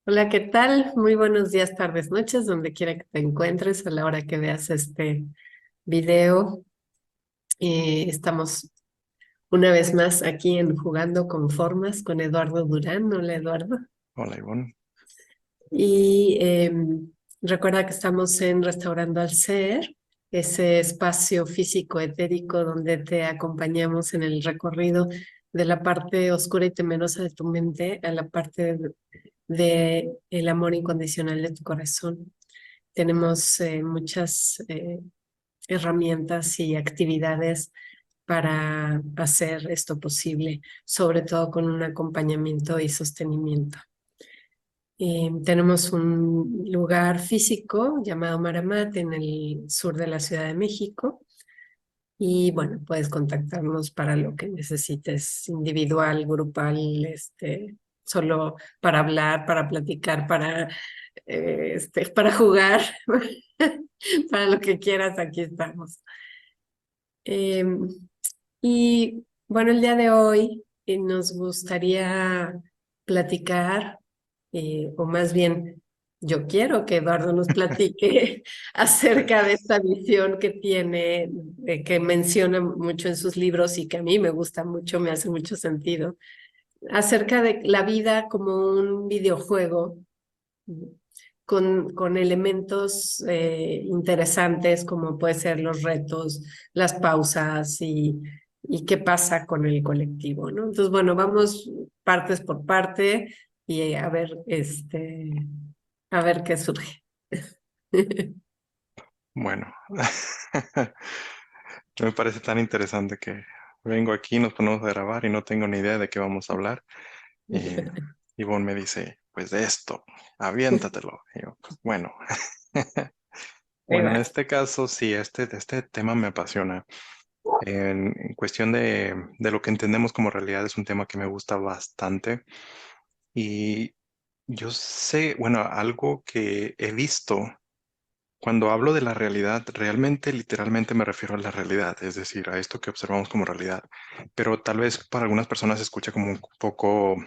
Hola, ¿qué tal? Muy buenos días, tardes, noches, donde quiera que te encuentres, a la hora que veas este video. Estamos una vez más aquí en Jugando con Formas con Eduardo Durán. Hola, Eduardo. Hola, Ivonne. Y recuerda que estamos en Restaurando al Ser, ese espacio físico etérico donde te acompañamos en el recorrido de la parte oscura y temerosa de tu mente a la parte de el amor incondicional de tu corazón. Tenemos muchas herramientas y actividades para hacer esto posible, sobre todo con un acompañamiento y sostenimiento. Tenemos un lugar físico llamado Maramate en el sur de la Ciudad de México. Y bueno, puedes contactarnos para lo que necesites, individual, grupal, solo para hablar, para platicar, para jugar, para lo que quieras, aquí estamos. Em, y bueno, el día de hoy nos gustaría platicar, o más bien, yo quiero que Eduardo nos platique acerca de esta visión que tiene, que menciona mucho en sus libros y que a mí me gusta mucho, me hace mucho sentido, acerca de la vida como un videojuego con elementos interesantes como puede ser los retos, las pausas y qué pasa con el colectivo, ¿no? Entonces, bueno, vamos partes por parte y a ver qué surge. Bueno, me parece tan interesante que vengo aquí, nos ponemos a grabar y no tengo ni idea de qué vamos a hablar. Y Ivonne me dice, pues de esto, aviéntatelo. Y yo, bueno, Ahí bueno, en vas. este caso sí, este tema me apasiona. En cuestión de lo que entendemos como realidad es un tema que me gusta bastante. Y yo sé, bueno, algo que he visto. Cuando hablo de la realidad, realmente, literalmente me refiero a la realidad, es decir, a esto que observamos como realidad. Pero tal vez para algunas personas se escucha como un poco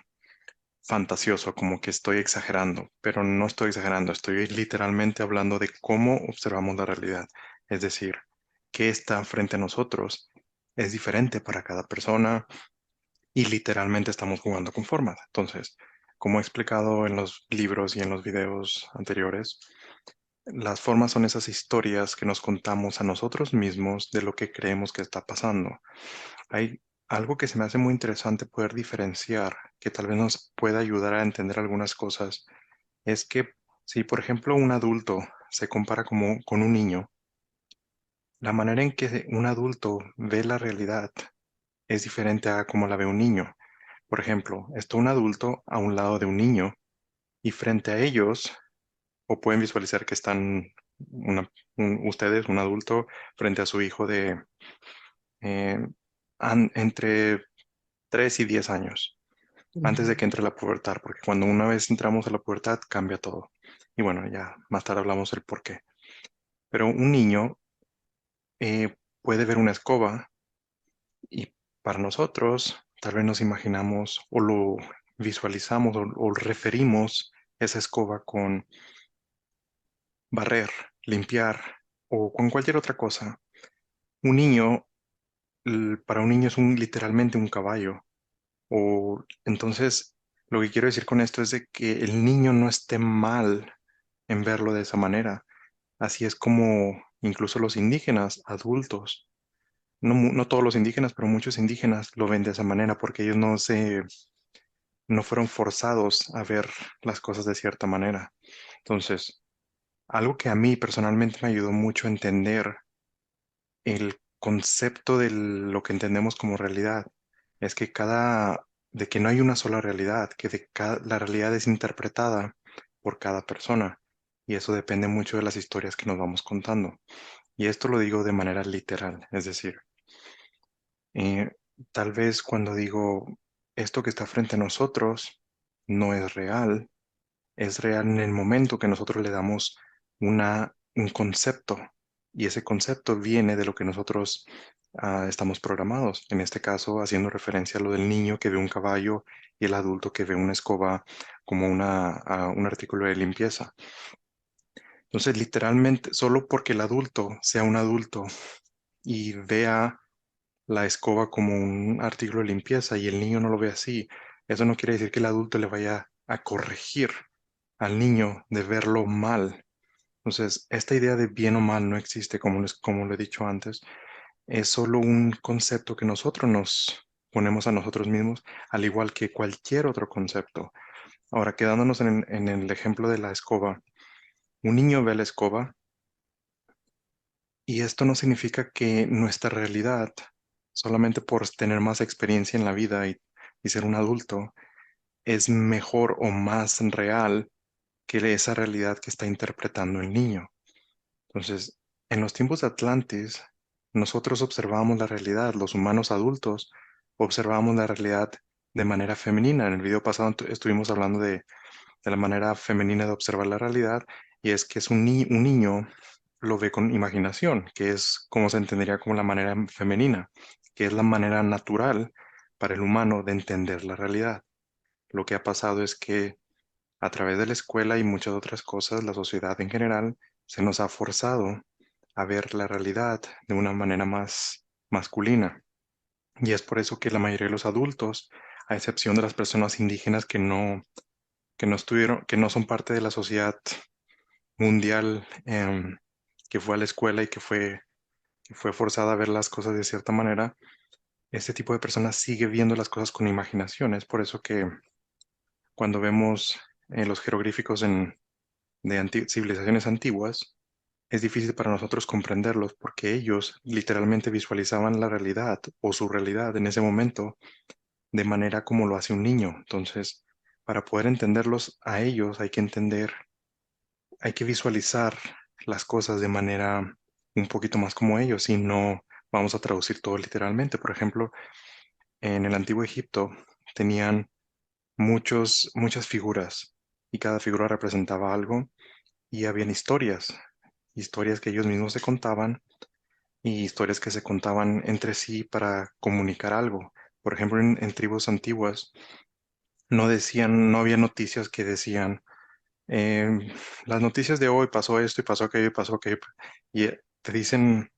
fantasioso, como que estoy exagerando, pero no estoy exagerando, estoy literalmente hablando de cómo observamos la realidad. Es decir, qué está frente a nosotros es diferente para cada persona y literalmente estamos jugando con formas. Entonces, como he explicado en los libros y en los videos anteriores, las formas son esas historias que nos contamos a nosotros mismos de lo que creemos que está pasando. Hay algo que se me hace muy interesante poder diferenciar, que tal vez nos pueda ayudar a entender algunas cosas, es que si, por ejemplo, un adulto se compara como con un niño, la manera en que un adulto ve la realidad es diferente a cómo la ve un niño. Por ejemplo, está un adulto a un lado de un niño y frente a ellos o pueden visualizar que están ustedes, un adulto, frente a su hijo de eh, entre 3 y 10 años, antes de que entre la pubertad, porque cuando una vez entramos a la pubertad cambia todo. Y bueno, ya más tarde hablamos del por qué. Pero un niño puede ver una escoba y para nosotros tal vez nos imaginamos o lo visualizamos o referimos esa escoba con barrer, limpiar o con cualquier otra cosa. Un niño, para un niño es literalmente un caballo. O entonces, lo que quiero decir con esto es de que el niño no esté mal en verlo de esa manera. Así es como incluso los indígenas, adultos, no todos los indígenas, pero muchos indígenas lo ven de esa manera porque ellos no fueron forzados a ver las cosas de cierta manera. Entonces, algo que a mí personalmente me ayudó mucho a entender el concepto de lo que entendemos como realidad es que de que no hay una sola realidad, que la realidad es interpretada por cada persona y eso depende mucho de las historias que nos vamos contando. Y esto lo digo de manera literal, es decir, eh, tal vez cuando digo esto que está frente a nosotros no es real en el momento que nosotros le damos un concepto. Y ese concepto viene de lo que nosotros estamos programados. En este caso, haciendo referencia a lo del niño que ve un caballo y el adulto que ve una escoba como un artículo de limpieza. Entonces, literalmente, solo porque el adulto sea un adulto y vea la escoba como un artículo de limpieza y el niño no lo ve así, eso no quiere decir que el adulto le vaya a corregir al niño de verlo mal. Entonces, esta idea de bien o mal no existe, como lo he dicho antes, es solo un concepto que nosotros nos ponemos a nosotros mismos, al igual que cualquier otro concepto. Ahora, quedándonos en el ejemplo de la escoba, un niño ve la escoba y esto no significa que nuestra realidad, solamente por tener más experiencia en la vida y ser un adulto, es mejor o más real que esa realidad que está interpretando el niño. Entonces, en los tiempos de Atlantis, nosotros observábamos la realidad, los humanos adultos observábamos la realidad de manera femenina. En el video pasado estuvimos hablando de la manera femenina de observar la realidad, y es que es un niño lo ve con imaginación, que es como se entendería como la manera femenina, que es la manera natural para el humano de entender la realidad. Lo que ha pasado es que a través de la escuela y muchas otras cosas, la sociedad en general se nos ha forzado a ver la realidad de una manera más masculina. Y es por eso que la mayoría de los adultos, a excepción de las personas indígenas que no estuvieron, que no son parte de la sociedad mundial, que fue a la escuela y que fue forzada a ver las cosas de cierta manera, este tipo de personas sigue viendo las cosas con imaginación. Es por eso que cuando vemos los jeroglíficos de civilizaciones antiguas, es difícil para nosotros comprenderlos porque ellos literalmente visualizaban la realidad o su realidad en ese momento de manera como lo hace un niño. Entonces, para poder entenderlos a ellos hay que visualizar las cosas de manera un poquito más como ellos y no vamos a traducir todo literalmente. Por ejemplo, en el antiguo Egipto tenían muchas figuras y cada figura representaba algo y habían historias que ellos mismos se contaban y historias que se contaban entre sí para comunicar algo. Por ejemplo, en tribus antiguas no había noticias que decían, las noticias de hoy pasó esto y pasó aquello y pasó aquello, y te dicen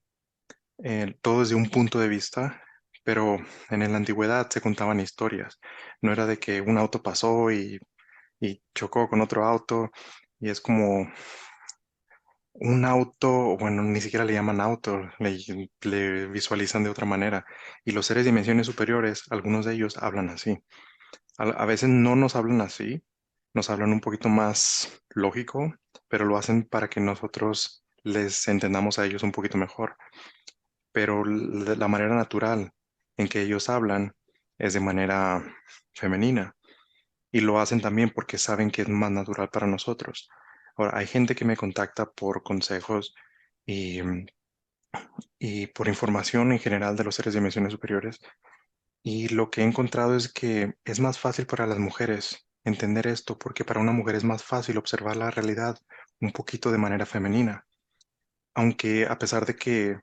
todo desde un punto de vista, pero en la antigüedad se contaban historias. No era de que un auto pasó y chocó con otro auto, y es como un auto, bueno, ni siquiera le llaman auto, le visualizan de otra manera. Y los seres de dimensiones superiores, algunos de ellos hablan así. A veces no nos hablan así, nos hablan un poquito más lógico, pero lo hacen para que nosotros les entendamos a ellos un poquito mejor. Pero la manera natural en que ellos hablan es de manera femenina y lo hacen también porque saben que es más natural para nosotros. Ahora, hay gente que me contacta por consejos y, y por información en general de los seres de dimensiones superiores. Y lo que he encontrado es que es más fácil para las mujeres entender esto porque para una mujer es más fácil observar la realidad un poquito de manera femenina. Aunque a pesar de que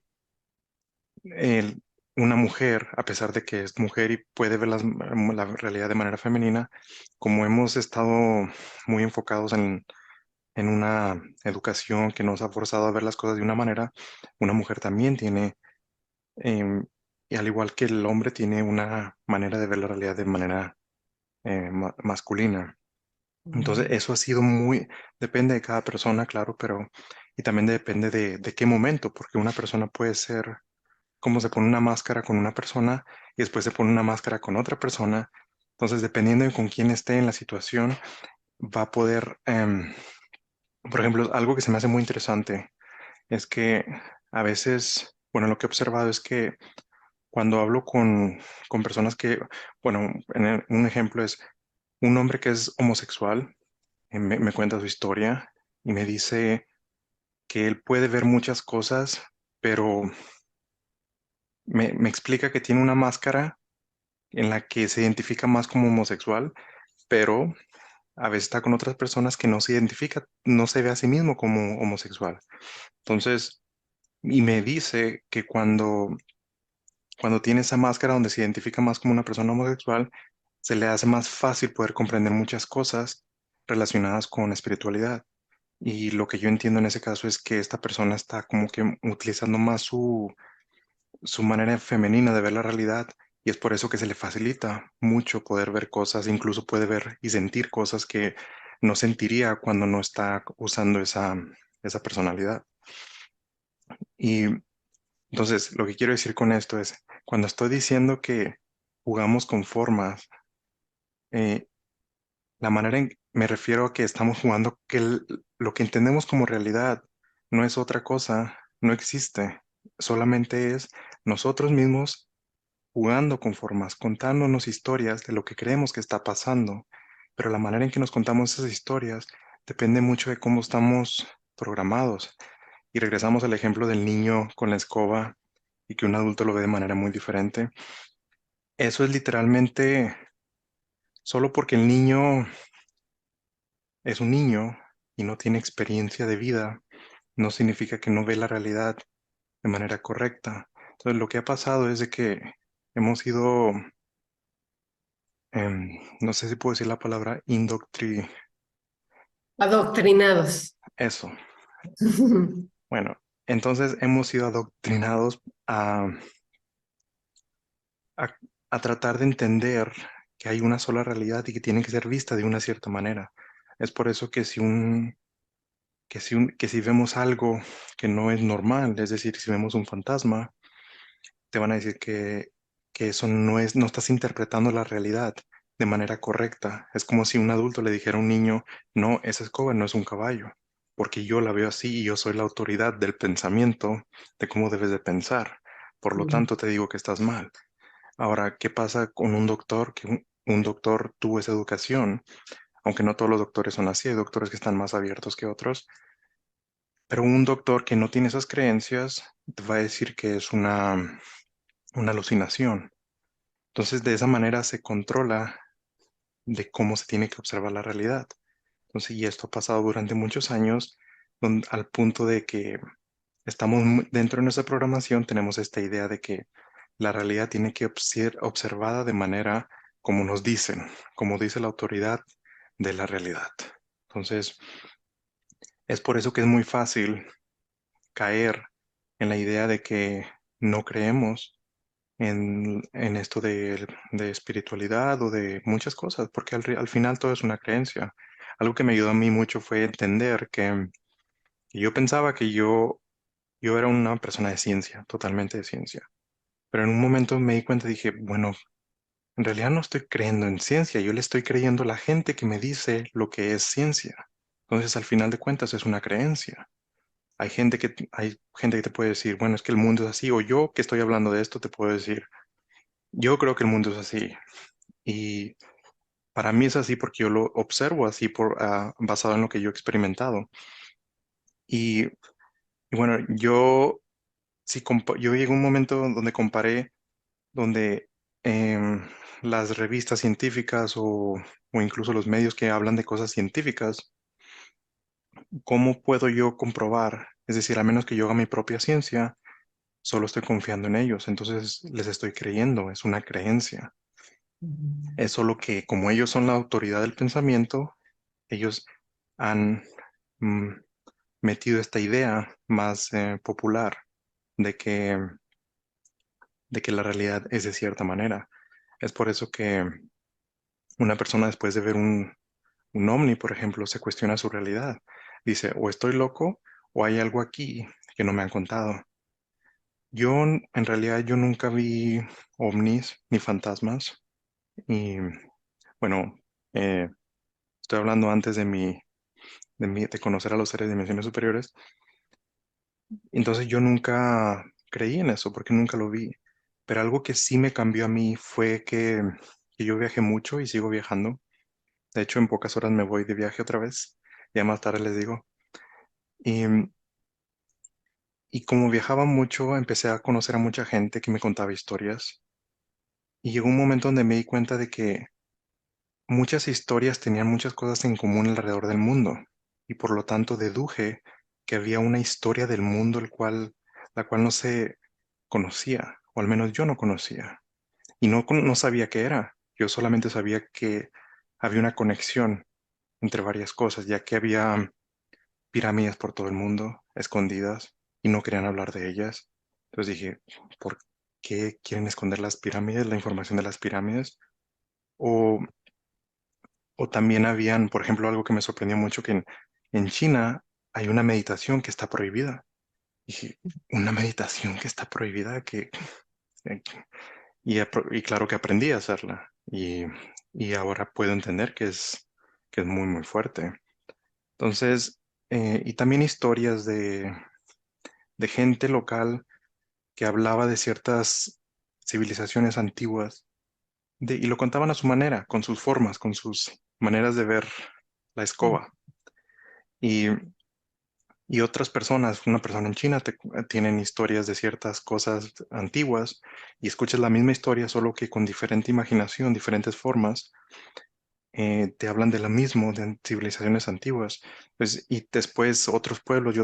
una mujer, a pesar de que es mujer y puede ver la realidad de manera femenina, como hemos estado muy enfocados en una educación que nos ha forzado a ver las cosas de una manera, una mujer también tiene, em, y al igual que el hombre, tiene una manera de ver la realidad de manera masculina. Entonces, Mm. eso ha sido depende de cada persona, claro, pero, y también depende de qué momento, porque una persona puede ser como se pone una máscara con una persona y después se pone una máscara con otra persona. Entonces, dependiendo de con quién esté en la situación, va a poder, por ejemplo, algo que se me hace muy interesante es que a veces, bueno, lo que he observado es que cuando hablo con personas que, bueno, un ejemplo es un hombre que es homosexual, me cuenta su historia y me dice que él puede ver muchas cosas, pero me explica que tiene una máscara en la que se identifica más como homosexual, pero a veces está con otras personas que no se identifica, no se ve a sí mismo como homosexual. Entonces, y me dice que cuando tiene esa máscara donde se identifica más como una persona homosexual, se le hace más fácil poder comprender muchas cosas relacionadas con espiritualidad. Y lo que yo entiendo en ese caso es que esta persona está como que utilizando más su manera femenina de ver la realidad y es por eso que se le facilita mucho poder ver cosas, incluso puede ver y sentir cosas que no sentiría cuando no está usando esa personalidad. Y entonces lo que quiero decir con esto es, cuando estoy diciendo que jugamos con formas, eh, la manera en me refiero a que estamos jugando, que lo que entendemos como realidad no es otra cosa, no existe, solamente es nosotros mismos jugando con formas, contándonos historias de lo que creemos que está pasando, pero la manera en que nos contamos esas historias depende mucho de cómo estamos programados. Y regresamos al ejemplo del niño con la escoba y que un adulto lo ve de manera muy diferente. Eso es literalmente solo porque el niño es un niño y no tiene experiencia de vida, no significa que no ve la realidad de manera correcta. Entonces, lo que ha pasado es de que hemos sido, no sé si puedo decir la palabra, Adoctrinados. eso. Bueno, entonces hemos sido adoctrinados a, a tratar de entender que hay una sola realidad y que tiene que ser vista de una cierta manera. Es por eso que que si vemos algo que no es normal, es decir, si vemos un fantasma, te van a decir que eso no estás interpretando la realidad de manera correcta. Es como si un adulto le dijera a un niño, no, esa escoba no es un caballo, porque yo la veo así y yo soy la autoridad del pensamiento, de cómo debes de pensar. Por lo tanto, te digo que estás mal. Ahora, ¿qué pasa con un doctor? Que un doctor tuvo esa educación, aunque no todos los doctores son así, hay doctores que están más abiertos que otros, pero un doctor que no tiene esas creencias te va a decir que es una alucinación. Entonces, de esa manera se controla de cómo se tiene que observar la realidad. Entonces, y esto ha pasado durante muchos años, al punto de que estamos dentro de nuestra programación, tenemos esta idea de que la realidad tiene que ser observada de manera como nos dicen, como dice la autoridad de la realidad. Entonces, es por eso que es muy fácil caer en la idea de que no creemos en esto de espiritualidad o de muchas cosas, porque al final todo es una creencia. Algo que me ayudó a mí mucho fue entender que yo pensaba que yo era una persona de ciencia, totalmente de ciencia. Pero en un momento me di cuenta y dije, bueno, en realidad no estoy creyendo en ciencia, yo le estoy creyendo a la gente que me dice lo que es ciencia. Entonces, al final de cuentas, es una creencia. Hay gente que te puede decir, bueno, es que el mundo es así, o yo que estoy hablando de esto te puedo decir, yo creo que el mundo es así. Y para mí es así porque yo lo observo así basado en lo que yo he experimentado. Y, y bueno, yo llegué a un momento donde comparé, donde em, las revistas científicas o incluso los medios que hablan de cosas científicas, ¿cómo puedo yo comprobar? Es decir, a menos que yo haga mi propia ciencia, solo estoy confiando en ellos, entonces les estoy creyendo, es una creencia. Es solo que como ellos son la autoridad del pensamiento, ellos han mm, metido esta idea más popular de de que la realidad es de cierta manera. Es por eso que una persona después de ver un ovni, por ejemplo, se cuestiona su realidad. Dice, o estoy loco o hay algo aquí que no me han contado. En realidad, yo nunca vi ovnis ni fantasmas. Y bueno, eh, estoy hablando antes de conocer a los seres de dimensiones superiores. Entonces yo nunca creí en eso porque nunca lo vi. Pero algo que sí me cambió a mí fue que yo viajé mucho y sigo viajando. De hecho, en pocas horas me voy de viaje otra vez. Ya más tarde les digo. Y, y como viajaba mucho, empecé a conocer a mucha gente que me contaba historias. Y llegó un momento donde me di cuenta de que muchas historias tenían muchas cosas en común alrededor del mundo. Y por lo tanto deduje que había una historia del mundo el cual la cual no se conocía, o al menos yo no conocía, y no sabía qué era. Yo solamente sabía que había una conexión entre varias cosas, ya que había pirámides por todo el mundo, escondidas, y no querían hablar de ellas. Entonces dije, ¿por qué quieren esconder las pirámides, la información de las pirámides? O, o también habían, por ejemplo, algo que me sorprendió mucho, que en China hay una meditación que está prohibida. Dije, una meditación que está prohibida, eh, y claro que aprendí a hacerla. Y ahora puedo entender que es muy, muy fuerte. Entonces, y también historias de gente local que hablaba de ciertas civilizaciones antiguas y lo contaban a su manera, con sus formas, con sus maneras de ver la Mm. escoba. Y, y otras personas, una persona en China, tienen historias de ciertas cosas antiguas y escuchas la misma historia, solo que con diferente imaginación, diferentes formas. Te hablan de lo mismo, de civilizaciones antiguas, pues, y después otros pueblos,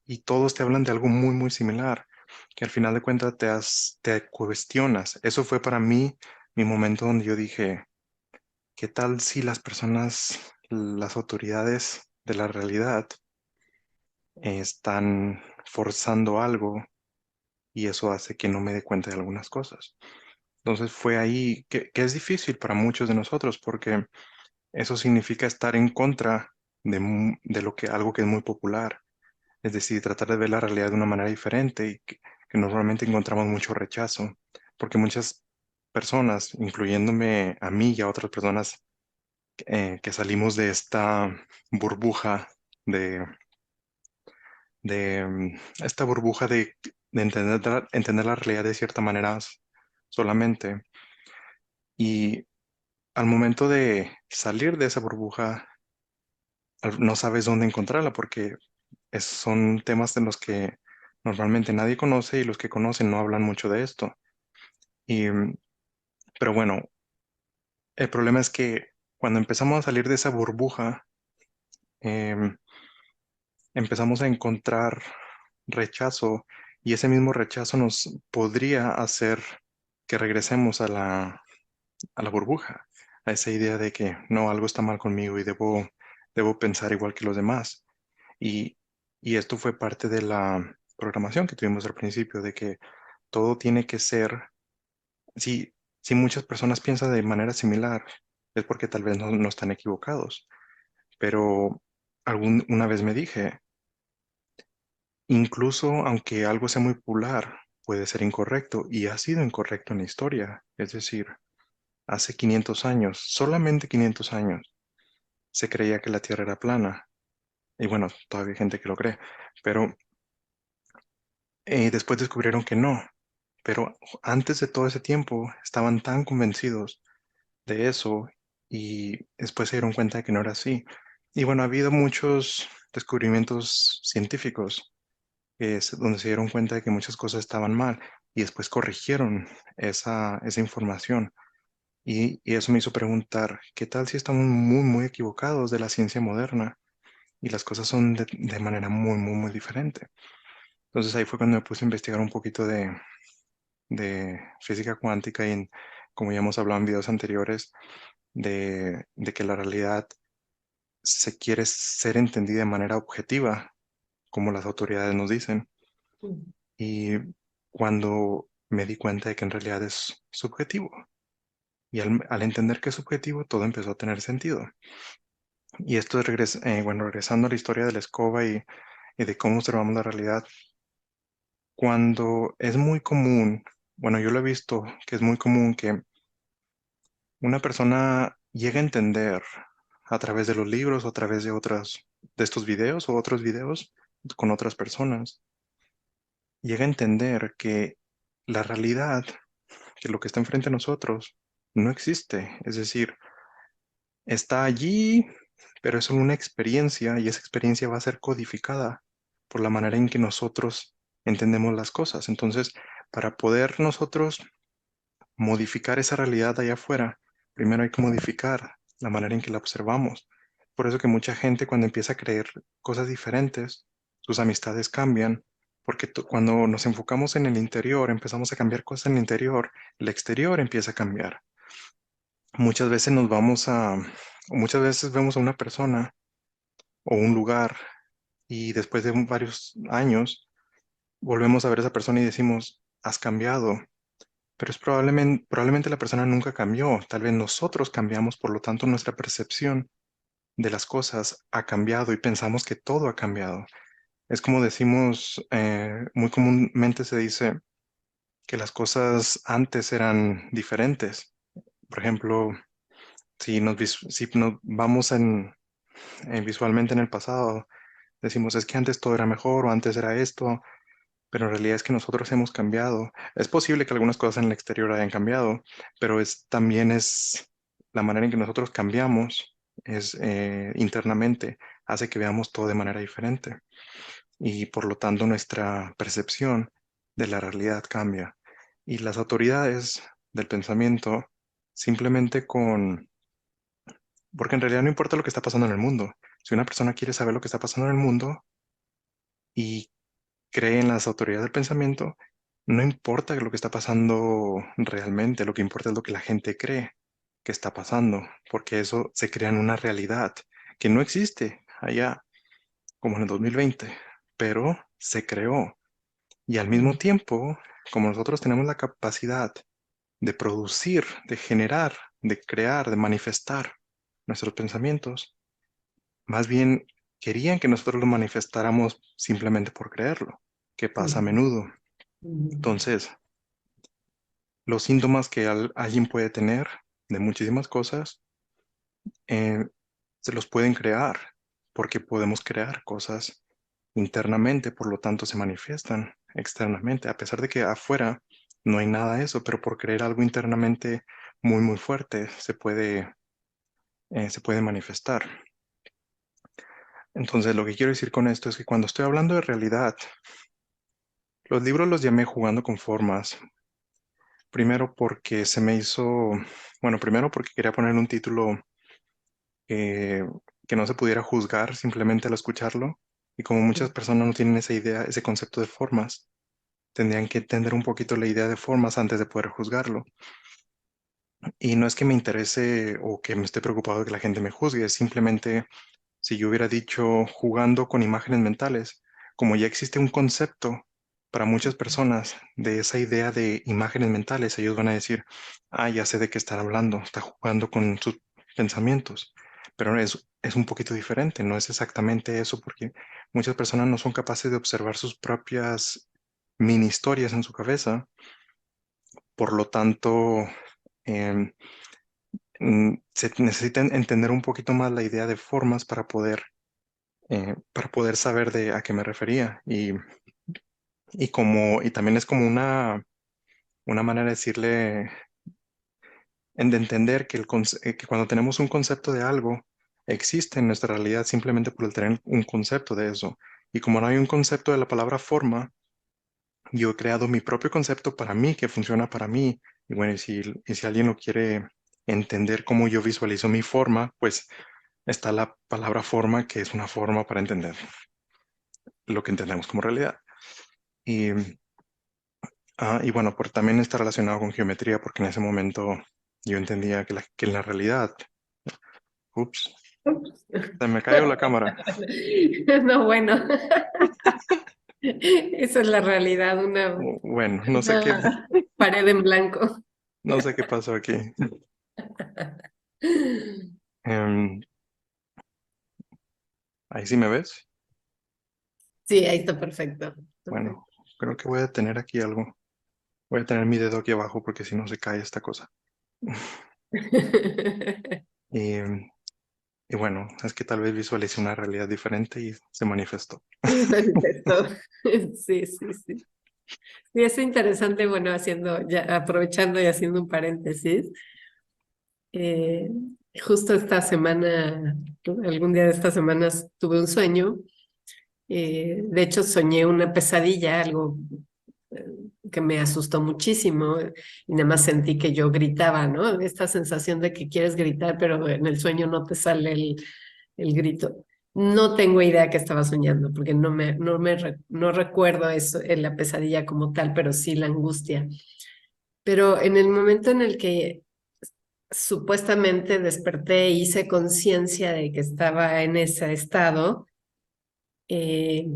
y todos te hablan de algo muy, muy similar, que al final de cuentas te cuestionas. Eso fue para mí mi momento donde yo dije, ¿qué tal si las personas, las autoridades de la realidad están forzando algo y eso hace que no me dé cuenta de algunas cosas? Entonces fue ahí que es difícil para muchos de nosotros porque eso significa estar en contra de algo que es muy popular, es decir, tratar de ver la realidad de una manera diferente y que normalmente encontramos mucho rechazo, porque muchas personas, incluyéndome a mí y a otras personas, que salimos de esta burbuja de, esta burbuja de entender la realidad de cierta manera solamente, y al momento de salir de esa burbuja, no sabes dónde encontrarla porque son temas de los que normalmente nadie conoce y los que conocen no hablan mucho de esto. Y, pero bueno, el problema es que cuando empezamos a salir de esa burbuja, em, empezamos a encontrar rechazo y ese mismo rechazo nos podría hacer que regresemos a la burbuja, a esa idea de que no, algo está mal conmigo y debo pensar igual que los demás. Y, y esto fue parte de la programación que tuvimos al principio, de que todo tiene que ser, si, si muchas personas piensan de manera similar, es porque tal vez no están equivocados. Pero una vez me dije, incluso aunque algo sea muy popular, puede ser incorrecto y ha sido incorrecto en la historia. Es decir, hace 500 años, solamente 500 años, se creía que la Tierra era plana. Y bueno, todavía hay gente que lo cree, pero después descubrieron que no. Pero antes de todo ese tiempo estaban tan convencidos de eso y después se dieron cuenta de que no era así. Y bueno, ha habido muchos descubrimientos científicos donde se dieron cuenta de que muchas cosas estaban mal y después corrigieron esa información. Y eso me hizo preguntar, ¿qué tal si estamos muy, muy equivocados de la ciencia moderna y las cosas son de manera muy, muy, muy diferente? Entonces ahí fue cuando me puse a investigar un poquito de física cuántica y como ya hemos hablado en videos anteriores, de que la realidad se quiere ser entendida de manera objetiva, como las autoridades nos dicen. Mm. Y cuando me di cuenta de que en realidad es subjetivo, y al entender que es subjetivo, todo empezó a tener sentido. Y esto es, bueno, regresando a la historia de la escoba y de cómo observamos la realidad, cuando es muy común, bueno, yo lo he visto, que es muy común que una persona llega a entender a través de los libros o a través de estos videos o otros videos con otras personas, llega a entender que la realidad, que lo que está enfrente de nosotros, no existe. Es decir, está allí, pero es solo una experiencia y esa experiencia va a ser codificada por la manera en que nosotros entendemos las cosas. Entonces, para poder nosotros modificar esa realidad allá afuera, primero hay que modificar la manera en que la observamos. Por eso que mucha gente cuando empieza a creer cosas diferentes, sus amistades cambian, porque cuando nos enfocamos en el interior, empezamos a cambiar cosas en el interior, el exterior empieza a cambiar. Muchas veces muchas veces vemos a una persona o un lugar y después de varios años volvemos a ver a esa persona y decimos, has cambiado, pero es probablemente la persona nunca cambió, tal vez nosotros cambiamos, por lo tanto nuestra percepción de las cosas ha cambiado y pensamos que todo ha cambiado. Es como decimos, muy comúnmente se dice que las cosas antes eran diferentes. Por ejemplo, si nos vamos visualmente en el pasado, decimos es que antes todo era mejor o antes era esto, pero en realidad es que nosotros hemos cambiado. Es posible que algunas cosas en el exterior hayan cambiado, pero también es la manera en que nosotros cambiamos, es internamente, hace que veamos todo de manera diferente y por lo tanto nuestra percepción de la realidad cambia. Y las autoridades del pensamiento simplemente porque en realidad no importa lo que está pasando en el mundo. Si una persona quiere saber lo que está pasando en el mundo y cree en las autoridades del pensamiento, no importa lo que está pasando realmente, lo que importa es lo que la gente cree que está pasando, porque eso se crea en una realidad que no existe allá como en el 2020, pero se creó. Y al mismo tiempo, como nosotros tenemos la capacidad de producir, de generar, de crear, de manifestar nuestros pensamientos, más bien querían que nosotros lo manifestáramos simplemente por creerlo, que pasa a menudo. Entonces, los síntomas que alguien puede tener de muchísimas cosas, eh, se los pueden crear, porque podemos crear cosas internamente, por lo tanto se manifiestan externamente, a pesar de que afuera no hay nada de eso, pero por creer algo internamente muy, muy fuerte, se puede manifestar. Entonces, lo que quiero decir con esto es que cuando estoy hablando de realidad, los libros los llamé jugando con formas. Primero porque primero porque quería poner un título eh, que no se pudiera juzgar simplemente al escucharlo. Y como muchas personas no tienen esa idea, ese concepto de formas, tendrían que entender un poquito la idea de formas antes de poder juzgarlo. Y no es que me interese o que me esté preocupado de que la gente me juzgue, es simplemente si yo hubiera dicho jugando con imágenes mentales, como ya existe un concepto para muchas personas de esa idea de imágenes mentales, ellos van a decir, ah, ya sé de qué están hablando, está jugando con sus pensamientos. Pero es un poquito diferente, no es exactamente eso, porque muchas personas no son capaces de observar sus propias mini historias en su cabeza. Por lo tanto, em, se necesita entender un poquito más la idea de formas para poder saber de a qué me refería. Y también es como una manera de decirle, de entender que, que cuando tenemos un concepto de algo, existe en nuestra realidad simplemente por el tener un concepto de eso. Y como no hay un concepto de la palabra forma, yo he creado mi propio concepto para mí, que funciona para mí. Y bueno, y si alguien lo quiere entender cómo yo visualizo mi forma, pues está la palabra forma, que es una forma para entender lo que entendemos como realidad. Y y bueno, también está relacionado con geometría, porque en ese momento yo entendía que en la realidad, ups, se me cayó la cámara. No, bueno, esa es la realidad, Bueno, una pared en blanco. no sé qué pasó aquí. Em, Ahí sí me ves. Sí, ahí está perfecto. Perfecto. Bueno, creo que voy a tener aquí algo. Voy a tener mi dedo aquí abajo porque si no se cae esta cosa. Y, y bueno, es que tal vez visualicé una realidad diferente y se manifestó. Manifestó. Sí, sí, sí. Sí, es interesante, bueno, aprovechando y haciendo un paréntesis, eh, justo esta semana, algún día de estas semanas tuve un sueño, de hecho soñé una pesadilla, algo eh, que me asustó muchísimo y nada más sentí que yo gritaba, ¿no? Esta sensación de que quieres gritar, pero en el sueño no te sale el grito. No tengo idea que estaba soñando, porque no recuerdo eso en la pesadilla como tal, pero sí la angustia. Pero en el momento en el que supuestamente desperté e hice conciencia de que estaba en ese estado, eh,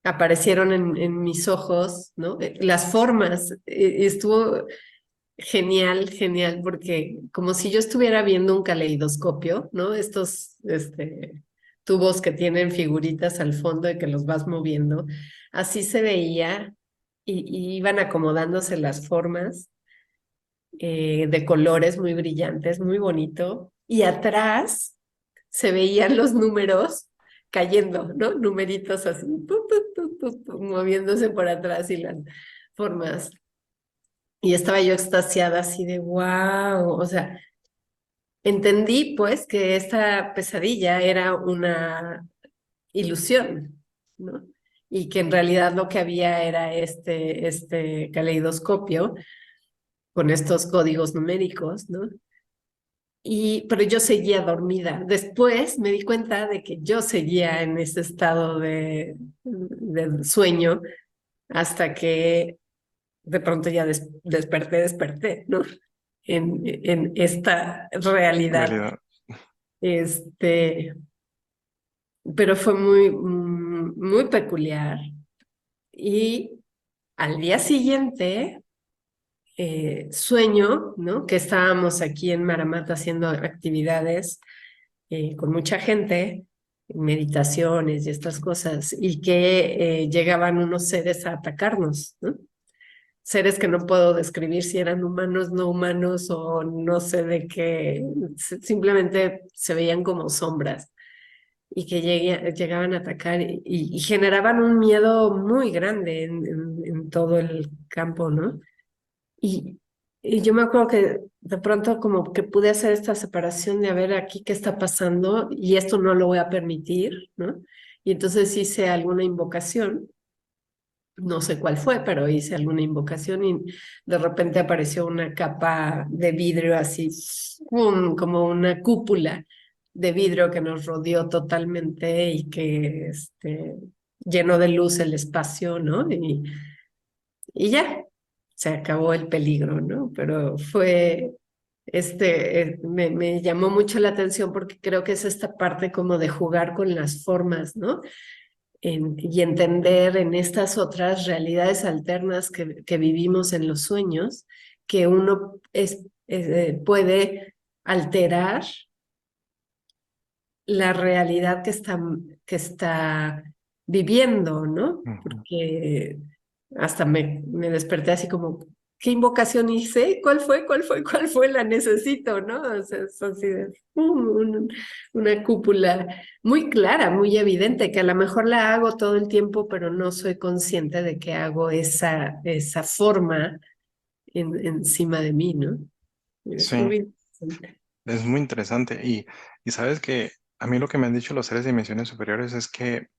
aparecieron en mis ojos, ¿no? Las formas. Estuvo genial, genial, porque como si yo estuviera viendo un caleidoscopio, ¿no? Estos, tubos que tienen figuritas al fondo y que los vas moviendo. Así se veía y iban acomodándose las formas de colores muy brillantes, muy bonito. Y atrás se veían los números cayendo, ¿no? Numeritos así, moviéndose por atrás y las formas. Y estaba yo extasiada así de wow, o sea, entendí pues que esta pesadilla era una ilusión, ¿no? Y que en realidad lo que había era este caleidoscopio con estos códigos numéricos, ¿no? Pero yo seguía dormida. Después me di cuenta de que yo seguía en ese estado de sueño hasta que de pronto ya desperté, ¿no? En esta realidad. Realidad. Este, pero fue muy, muy peculiar. Y al día siguiente, sueño, ¿no? Que estábamos aquí en Maramata haciendo actividades con mucha gente, meditaciones y estas cosas, y que llegaban unos seres a atacarnos, ¿no? Seres que no puedo describir si eran humanos, no humanos o no sé de qué, simplemente se veían como sombras y que llegaban a atacar y generaban un miedo muy grande en todo el campo, ¿no? Y, y yo me acuerdo que de pronto como que pude hacer esta separación de a ver aquí qué está pasando y esto no lo voy a permitir, ¿no? Y entonces hice alguna invocación, no sé cuál fue, pero hice alguna invocación y de repente apareció una capa de vidrio así, como una cúpula de vidrio que nos rodeó totalmente y que llenó de luz el espacio, ¿no? Y ya, se acabó el peligro, ¿no? Pero me llamó mucho la atención porque creo que es esta parte como de jugar con las formas, ¿no? Y entender en estas otras realidades alternas que vivimos en los sueños, que uno puede alterar la realidad que está viviendo, ¿no? Ujú. Porque hasta me desperté así como, ¿qué invocación hice? ¿Cuál fue? ¿Cuál fue? ¿Cuál fue? La necesito, ¿no? O sea, es así de una cúpula muy clara, muy evidente, que a lo mejor la hago todo el tiempo, pero no soy consciente de que hago esa forma encima de mí, ¿no? Es Sí, muy interesante. es muy interesante. Y sabes que a mí lo que me han dicho los seres de dimensiones superiores es que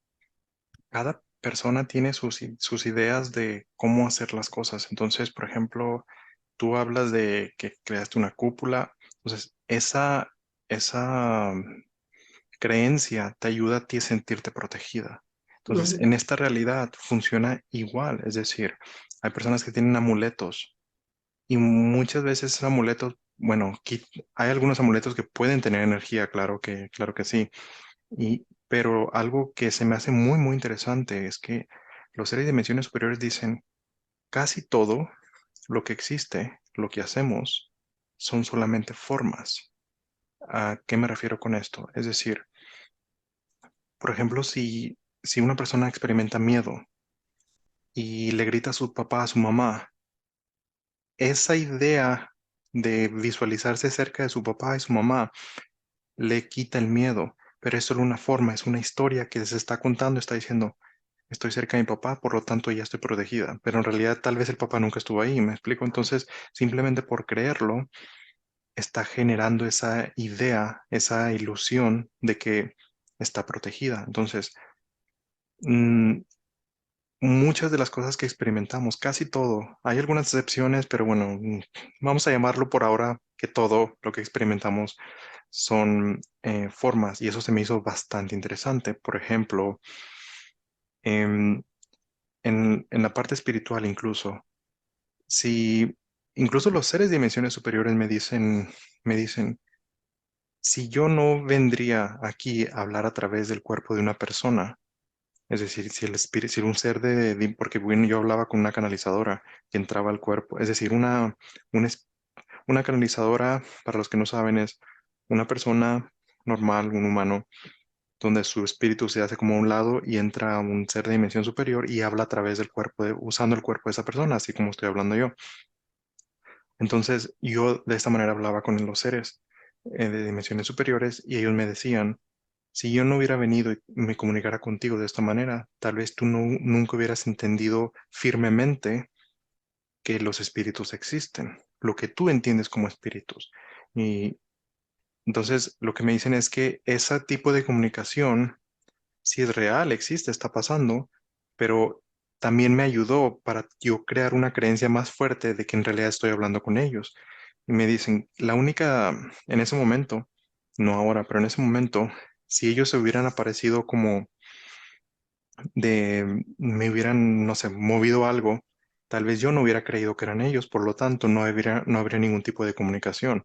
cada persona tiene sus ideas de cómo hacer las cosas. Entonces, por ejemplo, tú hablas de que creaste una cúpula. Entonces, esa creencia te ayuda a ti a sentirte protegida. Entonces, Ujú, en esta realidad funciona igual. Es decir, hay personas que tienen amuletos y muchas veces esos amuletos, bueno, hay algunos amuletos que pueden tener energía, claro que sí. Pero algo que se me hace muy, muy interesante es que los seres de dimensiones superiores dicen, casi todo lo que existe, lo que hacemos, son solamente formas. ¿A qué me refiero con esto? Es decir, por ejemplo, si una persona experimenta miedo y le grita a su papá, a su mamá, esa idea de visualizarse cerca de su papá y su mamá le quita el miedo, pero es solo una forma, es una historia que se está contando, está diciendo, estoy cerca de mi papá, por lo tanto ya estoy protegida, pero en realidad tal vez el papá nunca estuvo ahí, ¿me explico? Entonces, simplemente por creerlo, está generando esa idea, esa ilusión de que está protegida. Entonces, mm, muchas de las cosas que experimentamos, casi todo, hay algunas excepciones, pero bueno, vamos a llamarlo por ahora que todo lo que experimentamos son formas y eso se me hizo bastante interesante. Por ejemplo, em, en la parte espiritual incluso, si incluso los seres de dimensiones superiores me dicen, si yo no vendría aquí a hablar a través del cuerpo de una persona, es decir, si el espíritu, si un ser porque bueno, yo hablaba con una canalizadora que entraba al cuerpo, es decir, una, es- una canalizadora, para los que no saben, es una persona normal, un humano, donde su espíritu se hace como a un lado y entra un ser de dimensión superior y habla a través del cuerpo, usando el cuerpo de esa persona, así como estoy hablando yo. Entonces, yo de esta manera hablaba con los seres de dimensiones superiores y ellos me decían, si yo no hubiera venido y me comunicara contigo de esta manera, tal vez tú nunca hubieras entendido firmemente que los espíritus existen, lo que tú entiendes como espíritus. Y entonces lo que me dicen es que ese tipo de comunicación, si es real, existe, está pasando, pero también me ayudó para yo crear una creencia más fuerte de que en realidad estoy hablando con ellos. Y me dicen, la única, en ese momento, no ahora, pero en ese momento, si ellos se hubieran aparecido como me hubieran, no sé, movido algo, tal vez yo no hubiera creído que eran ellos, por lo tanto no habría ningún tipo de comunicación.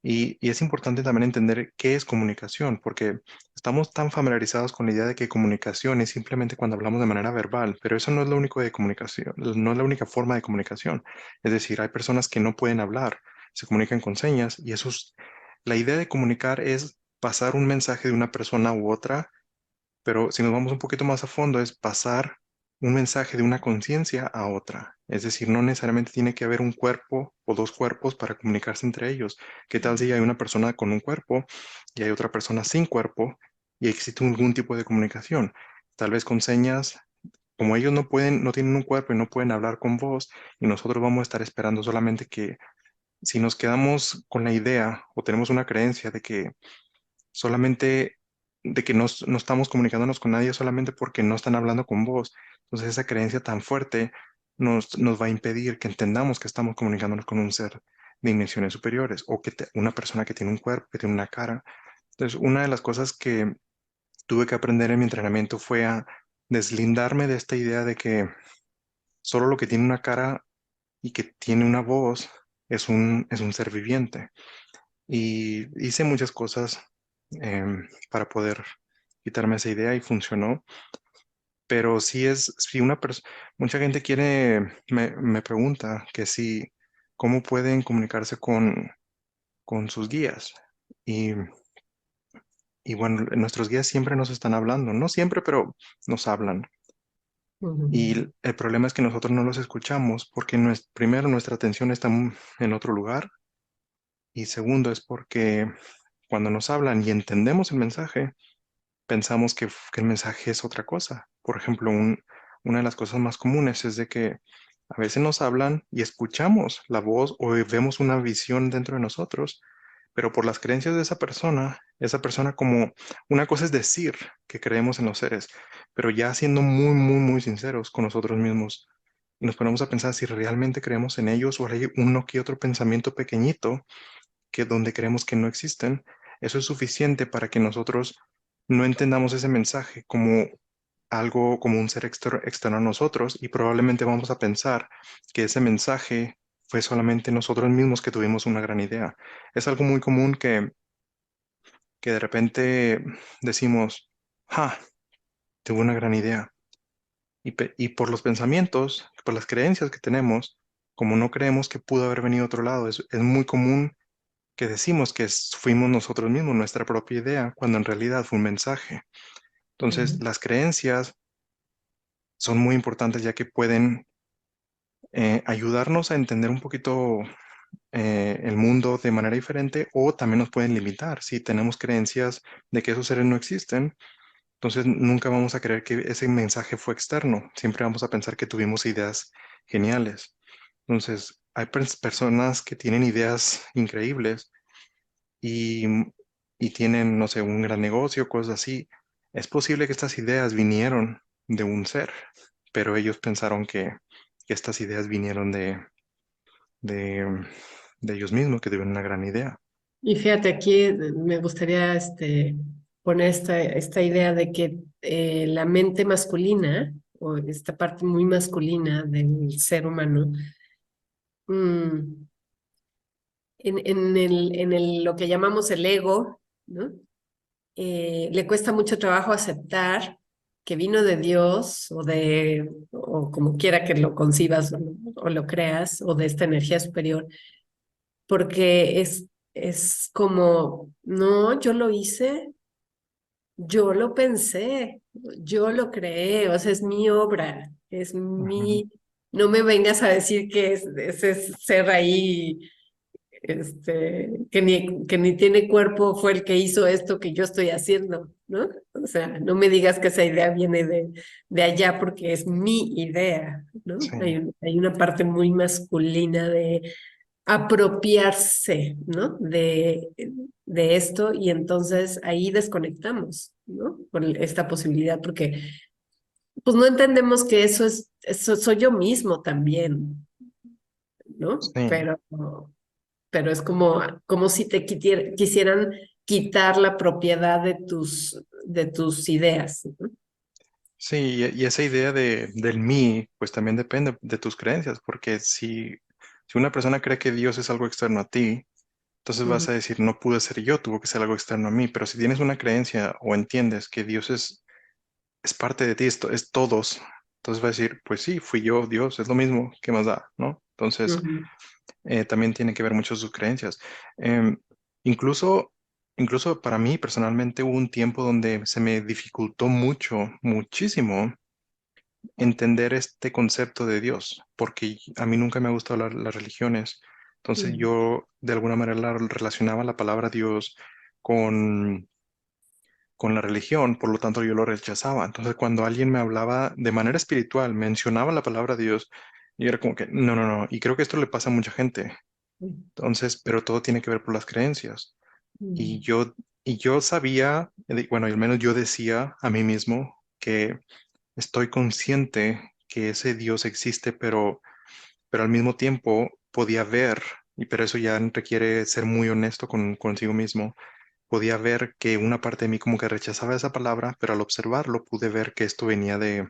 Y es importante también entender qué es comunicación, porque estamos tan familiarizados con la idea de que comunicación es simplemente cuando hablamos de manera verbal, pero eso no es lo único de comunicación, no es la única forma de comunicación. Es decir, hay personas que no pueden hablar, se comunican con señas y la idea de comunicar es pasar un mensaje de una persona u otra, pero si nos vamos un poquito más a fondo, es pasar un mensaje de una conciencia a otra. Es decir, no necesariamente tiene que haber un cuerpo o dos cuerpos para comunicarse entre ellos. ¿Qué tal si hay una persona con un cuerpo y hay otra persona sin cuerpo y existe algún tipo de comunicación? Tal vez con señas, como ellos no pueden, no tienen un cuerpo y no pueden hablar con voz, y nosotros vamos a estar esperando solamente que si nos quedamos con la idea o tenemos una creencia de que solamente de que no estamos comunicándonos con nadie solamente porque no están hablando con vos. Entonces esa creencia tan fuerte nos va a impedir que entendamos que estamos comunicándonos con un ser de dimensiones superiores o una persona que tiene un cuerpo, que tiene una cara. Entonces una de las cosas que tuve que aprender en mi entrenamiento fue a deslindarme de esta idea de que solo lo que tiene una cara y que tiene una voz es un ser viviente. Y hice muchas cosas para poder quitarme esa idea y funcionó. Pero si mucha gente me pregunta que si, cómo pueden comunicarse con sus guías. Y, y bueno, nuestros guías siempre nos están hablando, no siempre, pero nos hablan. Y Ujú. el problema es que nosotros no los escuchamos porque primero nuestra atención está en otro lugar y segundo es porque cuando nos hablan y entendemos el mensaje, pensamos que el mensaje es otra cosa. Por ejemplo, una de las cosas más comunes es de que a veces nos hablan y escuchamos la voz o vemos una visión dentro de nosotros, pero por las creencias de esa persona como una cosa es decir que creemos en los seres, pero ya siendo muy, muy, muy sinceros con nosotros mismos, y nos ponemos a pensar si realmente creemos en ellos o hay uno que otro pensamiento pequeñito que donde creemos que no existen, eso es suficiente para que nosotros no entendamos ese mensaje como algo, como un ser externo a nosotros y probablemente vamos a pensar que ese mensaje fue solamente nosotros mismos que tuvimos una gran idea. Es algo muy común que de repente decimos, ¡ja! Tuve una gran idea. Y por los pensamientos, por las creencias que tenemos, como no creemos que pudo haber venido otro lado, es muy común que decimos que fuimos nosotros mismos, nuestra propia idea, cuando en realidad fue un mensaje. Entonces, Ujú. las creencias son muy importantes ya que pueden ayudarnos a entender un poquito el mundo de manera diferente o también nos pueden limitar. Si tenemos creencias de que esos seres no existen, entonces nunca vamos a creer que ese mensaje fue externo. Siempre vamos a pensar que tuvimos ideas geniales. Entonces, hay personas que tienen ideas increíbles y, y tienen, no sé, un gran negocio, cosas así, es posible que estas ideas vinieron de un ser, pero ellos pensaron que estas ideas vinieron de, de ellos mismos, que tuvieron una gran idea. Y fíjate, aquí me gustaría poner esta idea de que la mente masculina, o esta parte muy masculina del ser humano, mm, lo que llamamos el ego, ¿no? Le cuesta mucho trabajo aceptar que vino de Dios o como quiera que lo concibas o lo creas, o de esta energía superior, porque es como, no, yo lo hice, yo lo pensé, yo lo creé, o sea, es mi obra, Ujú. no me vengas a decir que ese ser ahí que ni tiene cuerpo fue el que hizo esto que yo estoy haciendo, ¿no? O sea, no me digas que esa idea viene de allá porque es mi idea, ¿no? Sí, Hay una parte muy masculina de apropiarse, ¿no? De esto y entonces ahí desconectamos, ¿no? Con esta posibilidad porque pues no entendemos que eso soy yo mismo también, ¿no? sí. Pero es como si te quisieran quitar la propiedad de tus ideas, ¿no? Sí, y esa idea del mí, pues también depende de tus creencias, porque si una persona cree que Dios es algo externo a ti, entonces vas Ujú, a decir, no pude ser yo, tuvo que ser algo externo a mí, pero si tienes una creencia o entiendes que Dios es parte de ti, esto es todos, entonces vas a decir, pues sí, fui yo, Dios, es lo mismo, ¿qué más da? ¿No? Entonces, ujú, también tiene que ver mucho sus creencias. Em, incluso, incluso para mí personalmente hubo un tiempo donde se me dificultó mucho, muchísimo entender este concepto de Dios, porque a mí nunca me ha gustado las religiones. Entonces ujú, yo de alguna manera relacionaba la palabra Dios con, con la religión, por lo tanto yo lo rechazaba. Entonces cuando alguien me hablaba de manera espiritual, mencionaba la palabra Dios, y era como que, no, no, no, y creo que esto le pasa a mucha gente. Entonces, pero todo tiene que ver por las creencias. ujú, Y yo sabía, bueno, al menos yo decía a mí mismo que estoy consciente que ese Dios existe, pero al mismo tiempo podía ver, y pero eso ya requiere ser muy honesto consigo mismo, podía ver que una parte de mí como que rechazaba esa palabra, pero al observarlo pude ver que esto venía de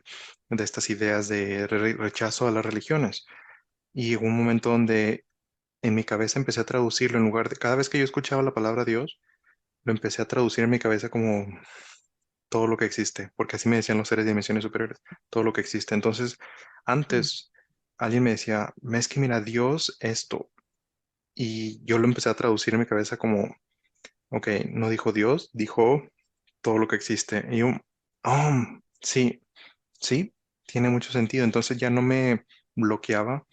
estas ideas de rechazo a las religiones. Y llegó un momento donde en mi cabeza empecé a traducirlo en lugar de, cada vez que yo escuchaba la palabra Dios, lo empecé a traducir en mi cabeza como todo lo que existe, porque así me decían los seres de dimensiones superiores, todo lo que existe. Entonces, ujú, antes alguien me decía, es que mira, Dios esto, y yo lo empecé a traducir en mi cabeza como, ok, no dijo Dios, dijo todo lo que existe. Y yo, oh, sí, sí, tiene mucho sentido. Entonces ya no me bloqueaba.